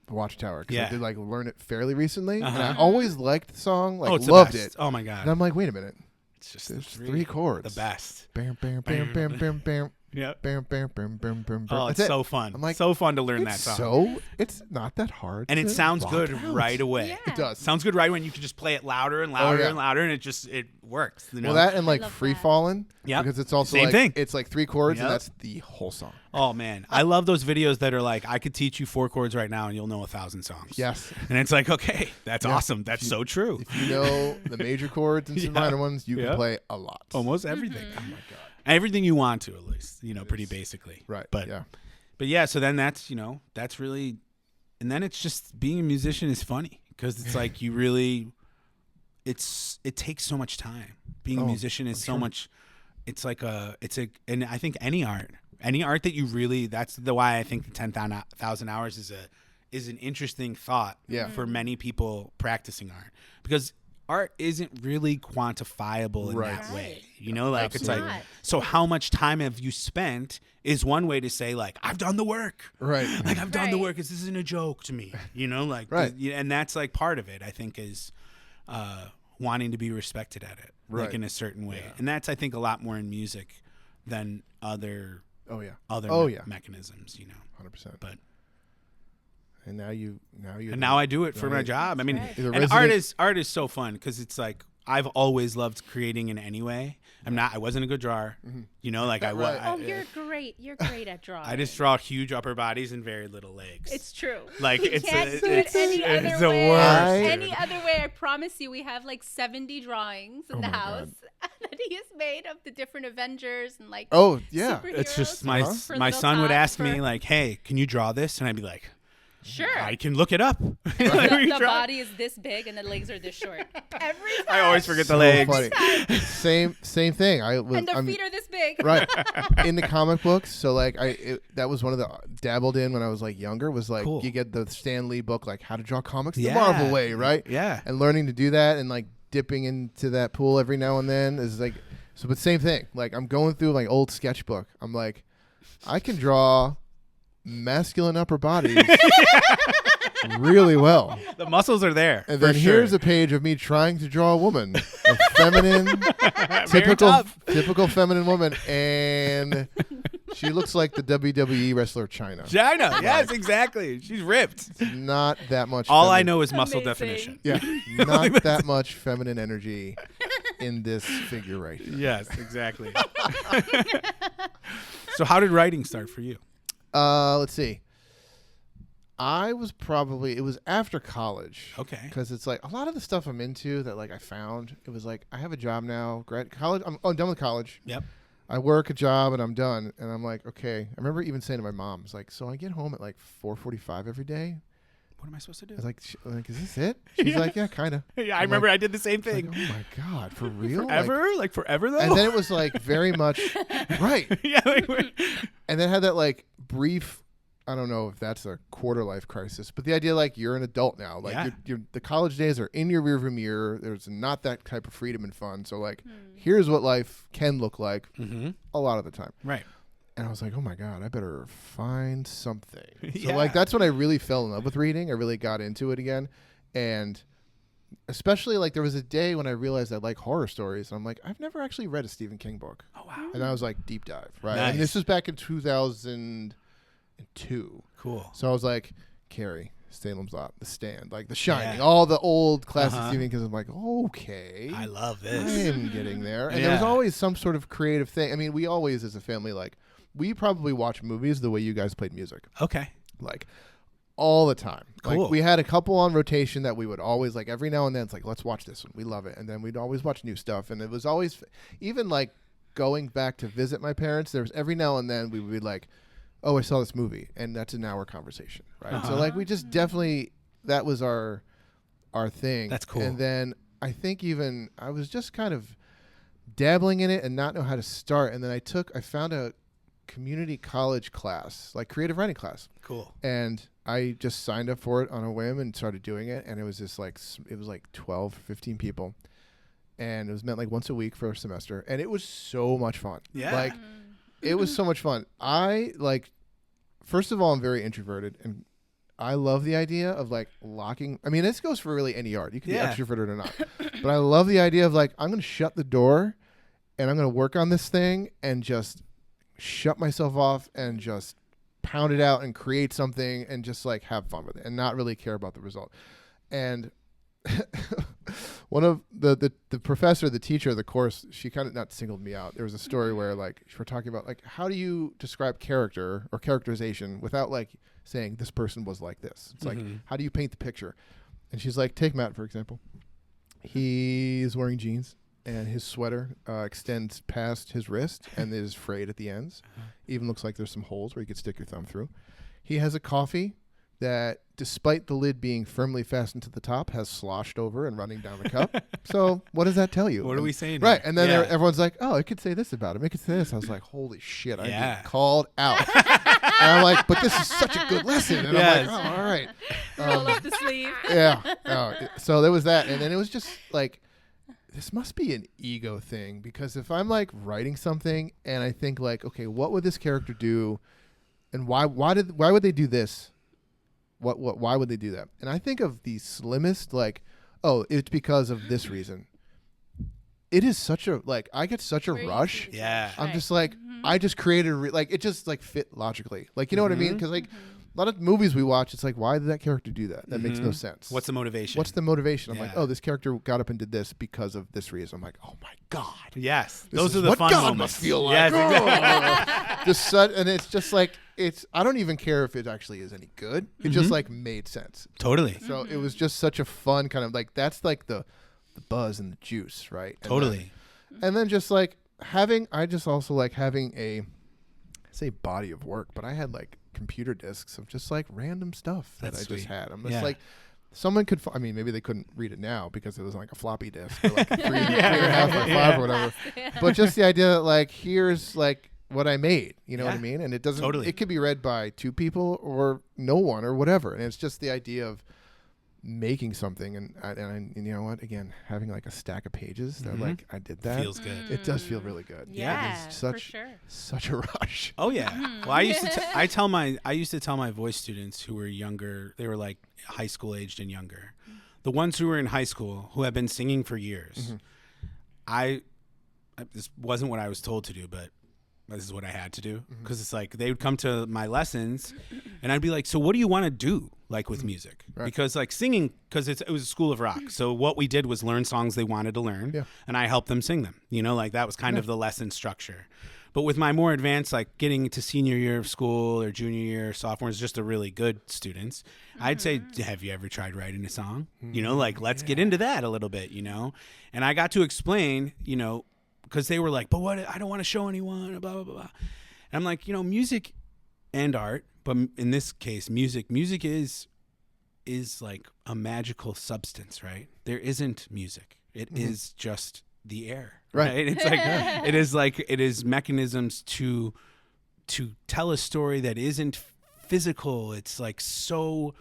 Watchtower because Yeah. I did like learn it fairly recently, and I Uh-huh. always liked the song. Like Oh, it's the loved best. it. Oh my god. And I'm like, wait a minute. It's just There's the 3 chords. The best. Bam, bam, bam, bam, bam, bam, Yep. bam, bam, bam, bam, bam. Oh, That's it's it. so fun. I'm like, so fun to learn that It's song. it's not that hard. And it to sounds rock good out. right away. Yeah. It does. Sounds good right when you can just play it louder and louder yeah. and louder, and it works. You know? Well, that and like love Free that. Fallin'. Yep. Because it's also Same like, thing. It's like 3 chords, Yep. and that's the whole song. Oh man, I love those videos that are like, I could teach you 4 chords right now, and you'll know 1,000 songs. Yes. And it's like, okay, that's Yeah. awesome. That's so true. If you know the major chords and some Yeah. minor ones, you Yeah. can play a lot. Almost everything. Oh my god. Everything you want to, at least, you know, pretty basically. Right. But yeah. But yeah, so then that's really, and then it's just being a musician is funny because it's like you really, it takes so much time. Being a Oh, musician is I'm so sure. much, and I think any art that you really, that's the why I think the 10,000 hours is an interesting thought Yeah. for many people practicing art, because art isn't really quantifiable in Right. that way. Right. You know, like Absolutely. it's like, Not. so how much time have you spent is one way to say like, I've done the work. Right. Like I've done the Right. work. This isn't a joke to me, you know, like, Right. and that's like part of it, I think, is wanting to be respected at it, like Right. in a certain way. Yeah. And that's, I think, a lot more in music than other Oh yeah. me- mechanisms, you know, 100%. but, And now you and now I do it for my Right. job. I mean, That's right. and You're a art is so fun because it's like, I've always loved creating in any way. I wasn't a good drawer, you know, like Right. Oh, you're great. You're great at drawing. I just draw huge upper bodies and very little legs. It's true. Like, You it's can't a- do it it's- any it's other the way. worst, dude. Any other way, I promise you, we have like 70 drawings in Oh the my house that he has made of the different Avengers and like. Oh yeah. it's just superheroes my for my little son would tots ask for- me like, "Hey, can you draw this?" And I'd be like, Sure. "I can look it up." The body is this big and the legs are this short. Every time. I always forget the So legs. funny. same thing. And their feet are this big. right in the comic books. So like that was one of the dabbled in when I was like younger. Was like Cool. you get the Stan Lee book, like How to Draw Comics Yeah. the Marvel Way, right? Yeah. And learning to do that and like dipping into that pool every now and then is like so. But same thing. Like I'm going through my old sketchbook. I'm like, I can draw masculine upper bodies really well. The muscles are there. And for then sure. here's a page of me trying to draw a woman, a feminine, Very typical tough. typical feminine woman, and she looks like the WWE wrestler China. China. Yes, exactly. She's ripped. Not that much. All I feminine- know is muscle Amazing. definition. Yeah, not that much feminine energy in this figure right here. Yes, exactly. So how did writing start for you? Let's see. It was after college. Okay. Because it's like a lot of the stuff I'm into that like I found, it was like I have a job now, college. I'm done with college. Yep. I work a job and I'm done. And I'm like, okay. I remember even saying to my mom, it's like, so I get home at like 4:45 every day. What am I supposed to do? I was like, is this it? She's like, yeah, kind of. Yeah, I I'm remember like- I did the same Like, thing. oh my God, for real? Forever? Like forever though? And then it was like very much, right. yeah, like, we're- And then had that like brief, I don't know if that's a quarter life crisis, but the idea like you're an adult now. Like Yeah. the college days are in your rearview mirror. There's not that type of freedom and fun. So like, here's what life can look like Mhm. a lot of the time. Right. And I was like, oh my God, I better find something. So Yeah. like that's when I really fell in love with reading. I really got into it again. And especially like there was a day when I realized I like horror stories, and I'm like, I've never actually read a Stephen King book. Oh wow. And I was like, deep dive, right? Nice. And this was back in 2002. Cool. So I was like, Carrie, Salem's Lot, The Stand, like The Shining, Yeah. all the old classic Uh-huh. Stephen King. I'm like, okay, I love I this. am getting there. And there was Yeah. always some sort of creative thing. I mean, we always, as a family, like, we probably watch movies the way you guys played music, Okay. like all the time. Cool. Like we had a couple on rotation that we would always like every now and then. It's like, let's watch this one. We love it. And then we'd always watch new stuff. And it was always, even like going back to visit my parents, there was every now and then we would be like, oh, I saw this movie. And that's an hour conversation, right? Uh-huh. So like we just definitely, that was our thing. That's cool. And then I think even I was just kind of dabbling in it and not know how to start. And then I found a community college class, like creative writing class. Cool. And I just signed up for it on a whim and started doing it. And it was just like, it was like 12, 15 people. And it was meant like once a week for a semester. And it was so much fun. Yeah. Like, it was so much fun. I like, first of all, I'm very introverted, and I love the idea of like locking. I mean, this goes for really any art. You can Yeah. be extroverted or not. But I love the idea of like, I'm going to shut the door and I'm going to work on this thing and just shut myself off and just pound it out and create something and just like have fun with it and not really care about the result. And one of the professor, the teacher of the course, she kind of not singled me out. There was a story where like we're talking about like, how do you describe character or characterization without like saying this person was like this? It's like, how do you paint the picture? And she's like, take Matt, for example. He's wearing jeans and his sweater extends past his wrist and is frayed at the ends. Even looks like there's some holes where you could stick your thumb through. He has a coffee that, despite the lid being firmly fastened to the top, has sloshed over and running down the cup. So what does that tell you? What are And- we saying? Right. here? And then Yeah. everyone's like, oh, it could say this about him. It could say this. I was like, holy shit. I Yeah. get called out. And I'm like, but this is such a good lesson. And Yes. I'm like, oh, all right. Roll up the sleeve. Yeah. So there was that. And then it was just like, this must be an ego thing, because if I'm like writing something and I think like, okay, what would this character do? And why would they do this? Why would they do that? And I think of the slimmest, like, oh, it's because of this reason. It is such a, like, I get such a Very rush. easy. Yeah. I'm Right. just like, I just created, like, it just like fit logically. Like, you know what I mean? Because like a lot of movies we watch, it's like, why did that character do that? That makes no sense. What's the motivation? What's the motivation? I'm like, Yeah. oh, this character got up and did this because of this reason. I'm like, oh my God. Yes. This Those is are the what fun God moments. must feel like. Yes, Oh. exactly. Just and it's just like, I don't even care if it actually is any good. It just like made sense. Totally. So it was just such a fun kind of like, that's like the buzz and the juice, right? And Totally. then just like I just also like having I say body of work, but I had like computer disks of just like random stuff that That's I just sweet. had. I'm just Yeah. like, someone could, I mean, maybe they couldn't read it now because it was like a floppy disk, or like a 3.5 by 5 or whatever. But just the idea that like, here's like what I made, you know what I Yeah. mean? And it doesn't, Totally. it could be read by 2 people or no one or whatever. And it's just the idea of making something. And you know what, again, having like a stack of pages that like, I did that. Feels good. It does feel really good. Yeah, It's for such, sure. such a rush. Oh yeah. Well, I used to I used to tell my voice students who were younger, they were like high school aged and younger. The ones who were in high school who have been singing for years. This wasn't what I was told to do, but this is what I had to do, because it's like they would come to my lessons and I'd be like, so what do you want to do like with music? Right. Because like singing, because it was a school of rock. So what we did was learn songs they wanted to learn, Yeah. and I helped them sing them. You know, like that was kind of the lesson structure. But with my more advanced, like getting to senior year of school or junior year, sophomores, just the really good students, I'd say, have you ever tried writing a song? You know, like let's get into that a little bit, you know? And I got to explain, you know, because they were like, but what, I don't want to show anyone, blah, blah, blah, blah. And I'm like, you know, music and art, but in this case, music is like a magical substance, right? There isn't music. It is just the air. Right. It's like it is mechanisms to tell a story that isn't physical. It's like so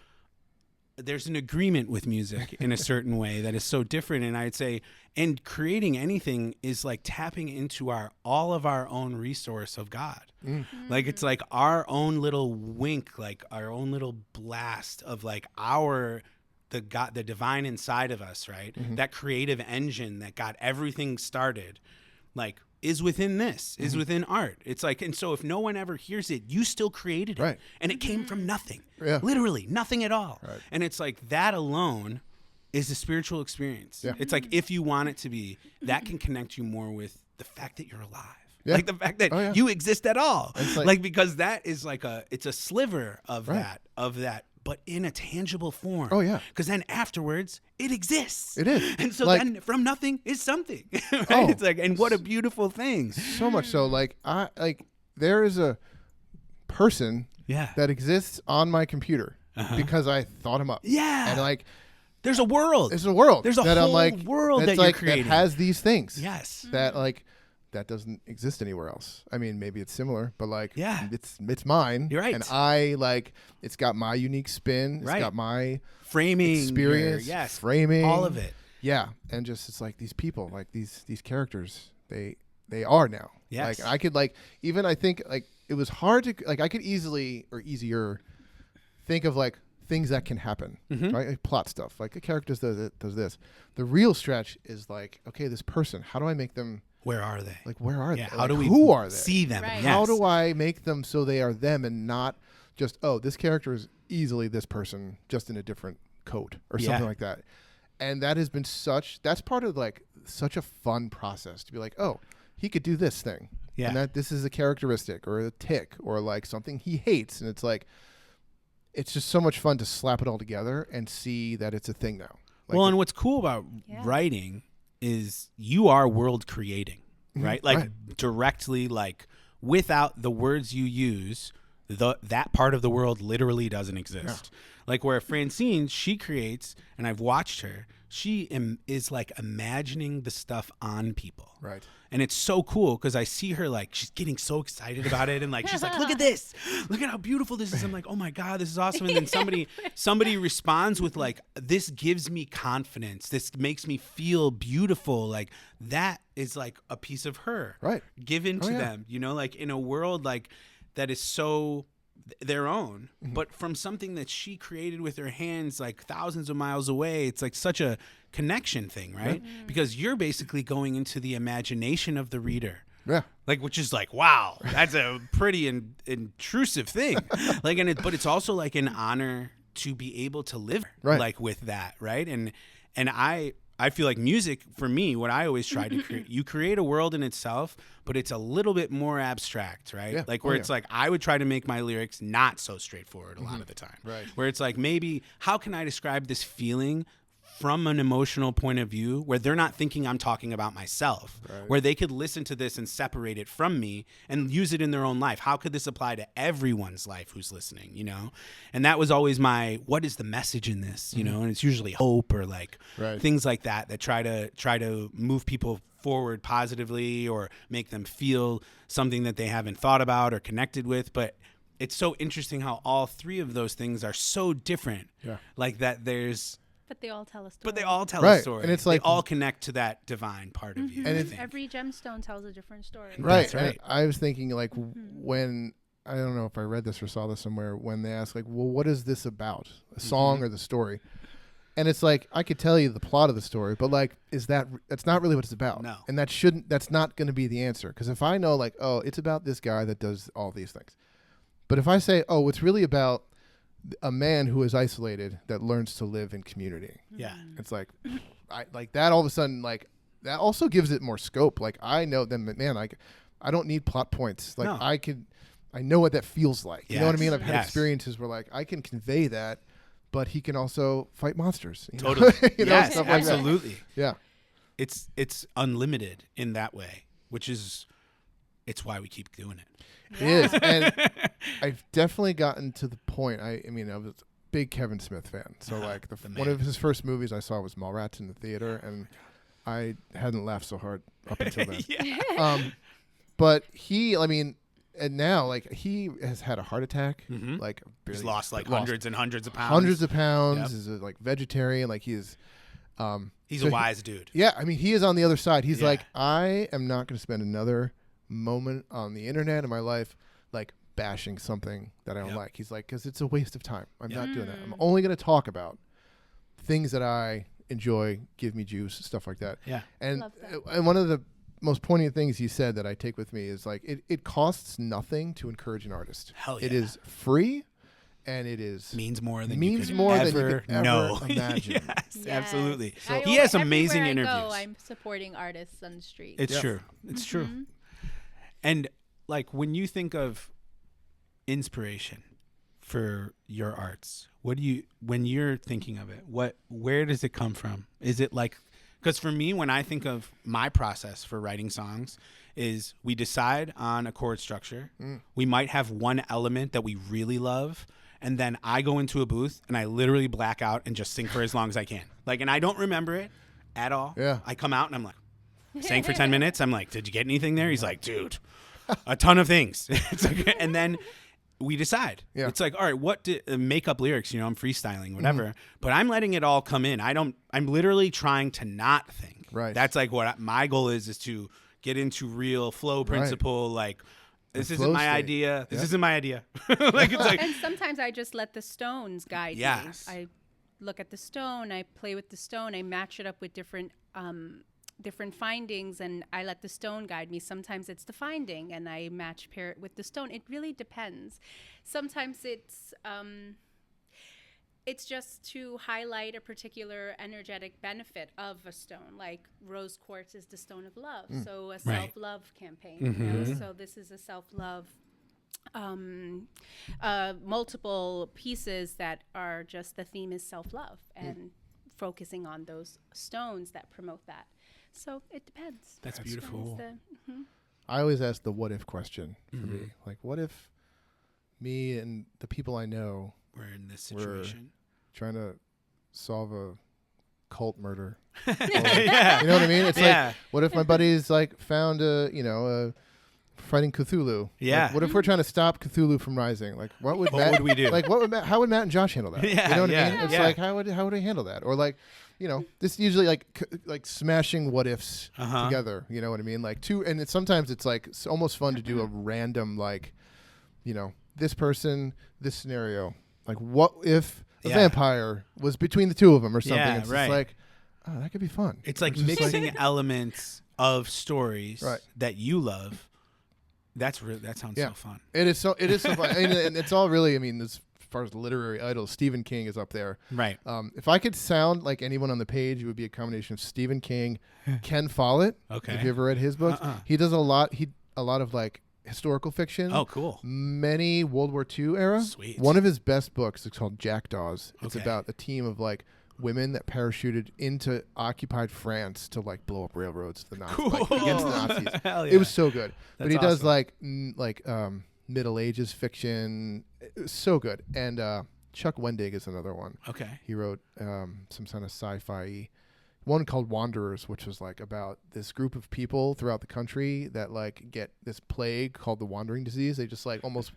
there's an agreement with music in a certain way that is so different. And I'd say, and creating anything is like tapping into all of our own resource of God. Like it's like our own little wink, like our own little blast of like our the God, the divine inside of us, right? That creative engine that got everything started, like, is within this, is within art. It's like, and so if no one ever hears it, you still created it. Right. And it came from nothing. Yeah. Literally nothing at all. Right. And it's like that alone is a spiritual experience. Yeah. It's like, if you want it to be, that can connect you more with the fact that you're alive. Yeah. Like the fact that Oh, yeah. you exist at all. It's Like, because that is like it's a sliver of Right. that, but in a tangible form. Oh, yeah. Because then afterwards, it exists. It is. And so Like- then from nothing is something. Right? Oh. It's like, and what a beautiful thing. So much so, like there is a person Yeah. that exists on my computer because I thought him up. Yeah. And like, There's a world. there's a world. There's a that whole I'm like, world that's that you're like, creating. that has these things. Yes. That like that doesn't exist anywhere else. I mean, maybe it's similar, but like, Yeah. it's mine. You're right. And I like, it's got my unique spin. It's Right. got my Framing. experience. Yes. Framing. All of it. Yeah, and just it's like these people, like these characters, they are now. Yes. Like I could like even I think like it was hard to like I could easily or easier think of like things that can happen, Mm-hmm. right? Like plot stuff. Like a character does this. The real stretch is like, okay, this person, how do I make them Where are they? like where are Yeah. they? How Like, do we who are they? see them? Right. Yes. How do I make them so they are them and not just, oh, this character is easily this person just in a different coat or Yeah. something like that. And that has been that's part of like such a fun process to be like, oh, he could do this thing. Yeah. And that this is a characteristic or a tick or like something he hates. And it's like, it's just so much fun to slap it all together and see that it's a thing now. Like Well, and what's cool about Yeah. writing is you are world creating, right? Like Right. directly, like without the words you use, that part of the world literally doesn't exist. Like where Francine, she creates, and I've watched her, she is like imagining the stuff on people. Right. And it's so cool because I see her like she's getting so excited about it, and like she's like, "Look at this! Look at how beautiful this is!" I'm like, "Oh my god, this is awesome!" And then somebody responds with like, "This gives me confidence. This makes me feel beautiful." Like that is like a piece of her, Right. given to yeah. them. You know, like in a world like that is so their own, but from something that she created with her hands, like thousands of miles away. It's like such a connection thing, right? Because you're basically going into the imagination of the reader. Yeah. Like, which is like, wow, that's a pretty intrusive thing. Like, but it's also like an honor to be able to live Right. like with that, right? And I feel like music, for me, what I always try to create, you create a world in itself, but it's a little bit more abstract, right? Yeah. Like where Oh, it's yeah. like, I would try to make my lyrics not so straightforward a lot of the time. Right. Where it's like, maybe, how can I describe this feeling from an emotional point of view where they're not thinking I'm talking about myself, where they could listen to this and separate it from me and use it in their own life. How could this apply to everyone's life who's listening, you know? And that was always what is the message in this, you know? And it's usually hope or like Right. things like that try to move people forward positively or make them feel something that they haven't thought about or connected with. But it's so interesting how all three of those things are so different. Yeah. Like that But they all tell a story. but they all tell a Right. story. And it's like- they all connect to that divine part of you. And I it's- think. Every gemstone tells a different story. Right. That's right. And I was thinking like when I don't know if I read this or saw this somewhere when they asked like, well, what is this about? A song or the story? And it's like I could tell you the plot of the story, but like, that's not really what it's about. No. And that's not going to be the answer. Because if I know like, oh, it's about this guy that does all these things, but if I say, oh, it's really about a man who is isolated that learns to live in community. Yeah. It's like, I like that all of a sudden, like that also gives it more scope. Like I know them, man, I don't need plot points. Like No. I know what that feels like. You know what I mean? Yes. I've had Yes. experiences where like I can convey that, but he can also fight monsters. You know? Totally. You know, Yes, stuff like that. absolutely. Yeah. It's unlimited in that way, which is it's why we keep doing it. It is. And I've definitely gotten to the point. I mean, I was a big Kevin Smith fan. So like The one man. of his first movies I saw was Mallrats in the theater, and I hadn't laughed so hard up until then. Yeah. But I mean, and now like he has had a heart attack. Mhm. Like He's barely- lost like hundreds and hundreds of pounds. hundreds of pounds. Yep. Is a like vegetarian. Like he's He's so a wise dude. yeah, I mean, he is on the other side. He's Yeah. like, I am not going to spend another moment on the internet in my life, like bashing something that I don't Yep. like. He's like, because it's a waste of time. I'm not doing that. I'm Mm. only going to talk about things that I enjoy give me juice, stuff like that. Yeah. And Love that. and one of the most poignant things you said that I take with me is like it costs nothing to encourage an artist. Hell It yeah. is free, and it is Means more than means you could more ever than you could ever know. imagine. Yes, Yes. absolutely. I He has always- amazing everywhere I interviews. go, I'm supporting artists on the street. It's Yeah. true. It's true. Mhm. And like when you think of inspiration for your arts, what do you when you're thinking of it, where does it come from? Is it like because for me when I think of my process for writing songs is we decide on a chord structure. We might have one element that we really love and then I go into a booth and I literally black out and just sing for as long as I can. Like and I don't remember it at all. Yeah. I come out and I'm like sang for 10 minutes. I'm like, did you get anything there? He's like, dude, a ton of things. It's like, and then we decide. Yeah. It's like, all right, what do make up lyrics? You know, I'm freestyling, whatever. Mm-hmm. But I'm letting it all come in. I'm literally trying to not think. Right. That's like what my goal is to get into real flow principle. Like, this isn't flow my state. idea. This Yeah. isn't my idea. Like, it's like, And sometimes I just let the stones guide Yes. me. I look at the stone, I play with the stone, I match it up with different findings, and I let the stone guide me. Sometimes it's the finding, and I pair it with the stone. It really depends. Sometimes it's just to highlight a particular energetic benefit of a stone, like rose quartz is the stone of love, so a self-love campaign. You know? So this is a self-love. Multiple pieces that are just the theme is self-love and focusing on those stones that promote that. So it depends. that's That beautiful. is the- I always ask the what if question for me. Like, what if me and the people I know We're in this We're- situation. trying to solve a cult murder? Yeah. You know what I mean? It's Yeah. like, what if my buddies like found a fighting Cthulhu? Like, Yeah. what if we're trying to stop Cthulhu from rising? Like, what would What Matt, would we do? Like, how would Matt and Josh handle that? Yeah, You know what yeah, I mean? It's yeah. like, how would I handle that? Or like, this usually like smashing what ifs Uh-huh. together. You know what I mean? Like and sometimes it's like it's almost fun to do a random like, this person, this scenario. Like, what if a Yeah. vampire was between the two of them or something? Yeah, It's right. just like, oh, that could be fun. It's like It's just mixing elements of stories Right. that you love. That sounds Yeah. so fun. It is so fun. And it's all really, as far as literary idols, Stephen King is up there. Right. If I could sound like anyone on the page, it would be a combination of Stephen King, Ken Follett. Okay. Have you ever read his books? Uh-uh. He does a lot of like historical fiction. Oh, cool. Many World War II era. Sweet. One of his best books is called Jackdaws. It's Okay. about a team of like women that parachuted into occupied France to like blow up railroads to the Nazis, like, against the Nazis. Hell It yeah. was so good. But That's he does awesome. like Middle Ages fiction. It was so good. And Chuck Wendig is another one. Okay. He wrote some kind of sci-fi one called Wanderers, which was like about this group of people throughout the country that like get this plague called the wandering disease. They just like almost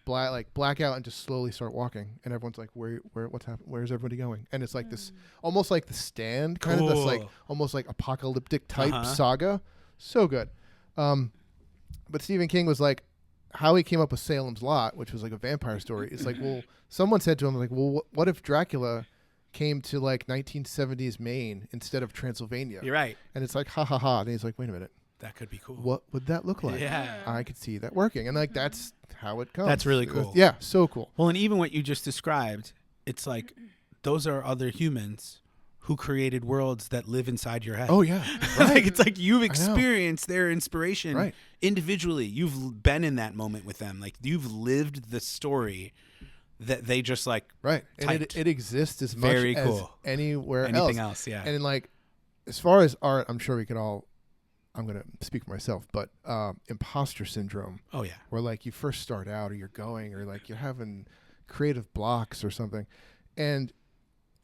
black out and just slowly start walking, and everyone's like, what's happening? Where's everybody going? And it's like this almost like The Stand, kind of this like Cool. almost like apocalyptic type Uh-huh. saga. So good. But Stephen King was like, how he came up with Salem's Lot, which was like a vampire story. It's like, well, someone said to him like, well, what if Dracula came to like 1970s Maine instead of Transylvania? You're right. And it's like, ha ha ha. And he's like, wait a minute, That could be cool. what would that look like? Yeah. I could see that working. And like, that's how it comes. That's really cool. Yeah, so cool. Well, and even what you just described, it's like those are other humans who created worlds that live inside your head. Oh yeah, Like it's like you've know. experienced their inspiration Right. individually. You've been in that moment with them. Like you've lived the story that they just like right. And Typed. it exists as much Very as cool. anywhere anything else. else. Yeah. And like, as far as art, I'm sure we could all. I'm gonna speak for myself, but imposter syndrome, Oh yeah. where like you first start out, or you're going, or like you're having creative blocks or something, and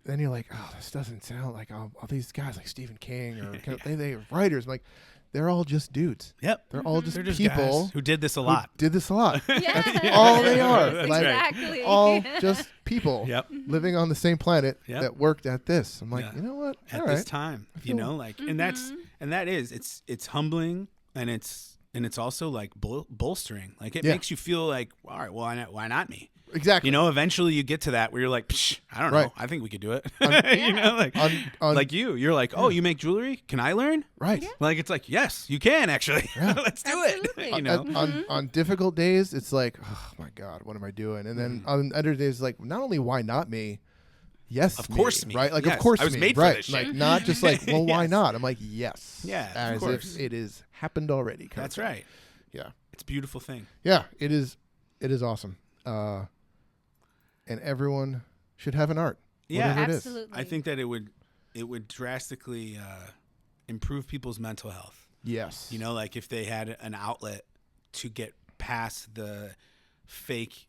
then you're like, oh, this doesn't sound like all these guys like Stephen King or they are writers. I'm like, they're all just dudes. Yep. They're all just They're just people guys who did this a who lot. did this a lot. Yeah. all they are. That's Like, right. Exactly. all just people Yep. living on the same planet Yep. that worked at this. I'm like, Yeah. you know what? At All this right. time, you feel- know, like, and that is it's humbling and it's also like bolstering. Like it Yeah. makes you feel like, all right, well, why not me? Exactly. You know, eventually you get to that where you're like, Psh, I don't know. Right. I think we could do it. Yeah. You know, like, On- like you're like, oh, you make jewelry? Can I learn? right. Like, it's like, yes, you can actually. Let's do Absolutely. it. You know? On difficult days, it's like, oh my God, what am I doing? And then on other days, like, not only why not me, yes, Of course me. right? Like, Yes, of course I was me, made for right? this Like, shit. not just like, well, why Yes. not? I'm like, yes, Yeah, of as course. if it is happened already. kind of That's thing. right. Yeah, It's a beautiful thing. yeah, it is. It is awesome, and everyone should have an art. Yeah. whatever it is. Absolutely. I think that it would drastically improve people's mental health. Yes, You know, like if they had an outlet to get past the fake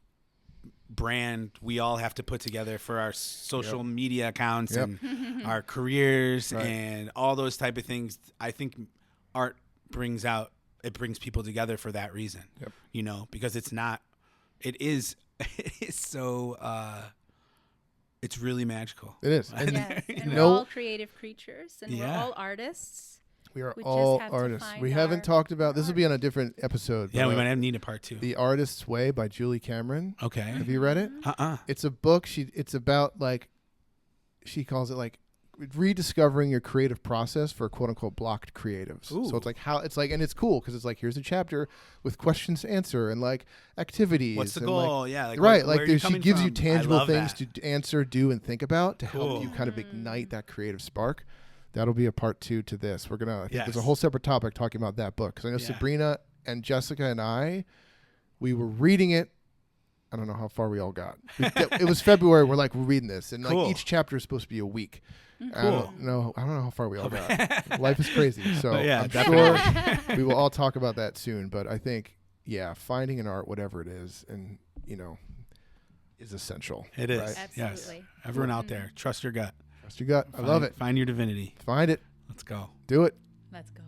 brand we all have to put together for our social media accounts Yep. and our careers Right. and all those type of things. I think art brings people together for that reason. Yep. You know, because it is so it's really magical. it is. And Yes, and we're No- all creative creatures, and we're Yeah. all artists. we are We just all have to artists. find We haven't our talked about this. Will be on a different episode. Yeah, but, we might need a part 2. The Artist's Way by Julie Cameron. Okay. Have you read it? Mm-hmm. It's a book. It's about like, she calls it like rediscovering your creative process for quote unquote blocked creatives. Ooh. So it's like and it's cool because it's like, here's a chapter with questions to answer and like activities. What's the and, goal? Like, Yeah, like right. where Like are you she coming gives you from? I tangible love things that. to answer, do, and think about to help Cool. you kind of ignite that creative spark. That'll be a part 2 to this. We're gonna. I think there's a Yes. whole separate topic talking about that book because I know Yeah. Sabrina and Jessica and we were reading it. I don't know how far we all got. It was February. We're reading this, and Cool. like each chapter is supposed to be a week. Mm-hmm. I don't know how far we all got. Life is crazy, so But yeah, I'm definitely. sure we will all talk about that soon. But I think, finding an art, whatever it is, and is essential. It is. Right? Yes. Absolutely. Everyone out there, trust your gut. Trust your gut. I love it. Find your divinity. Find it. Let's go. Do it. Let's go.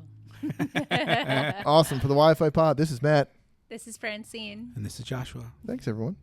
Awesome. For the Wi-Fi pod, this is Matt. This is Francine. And this is Joshua. Thanks, everyone.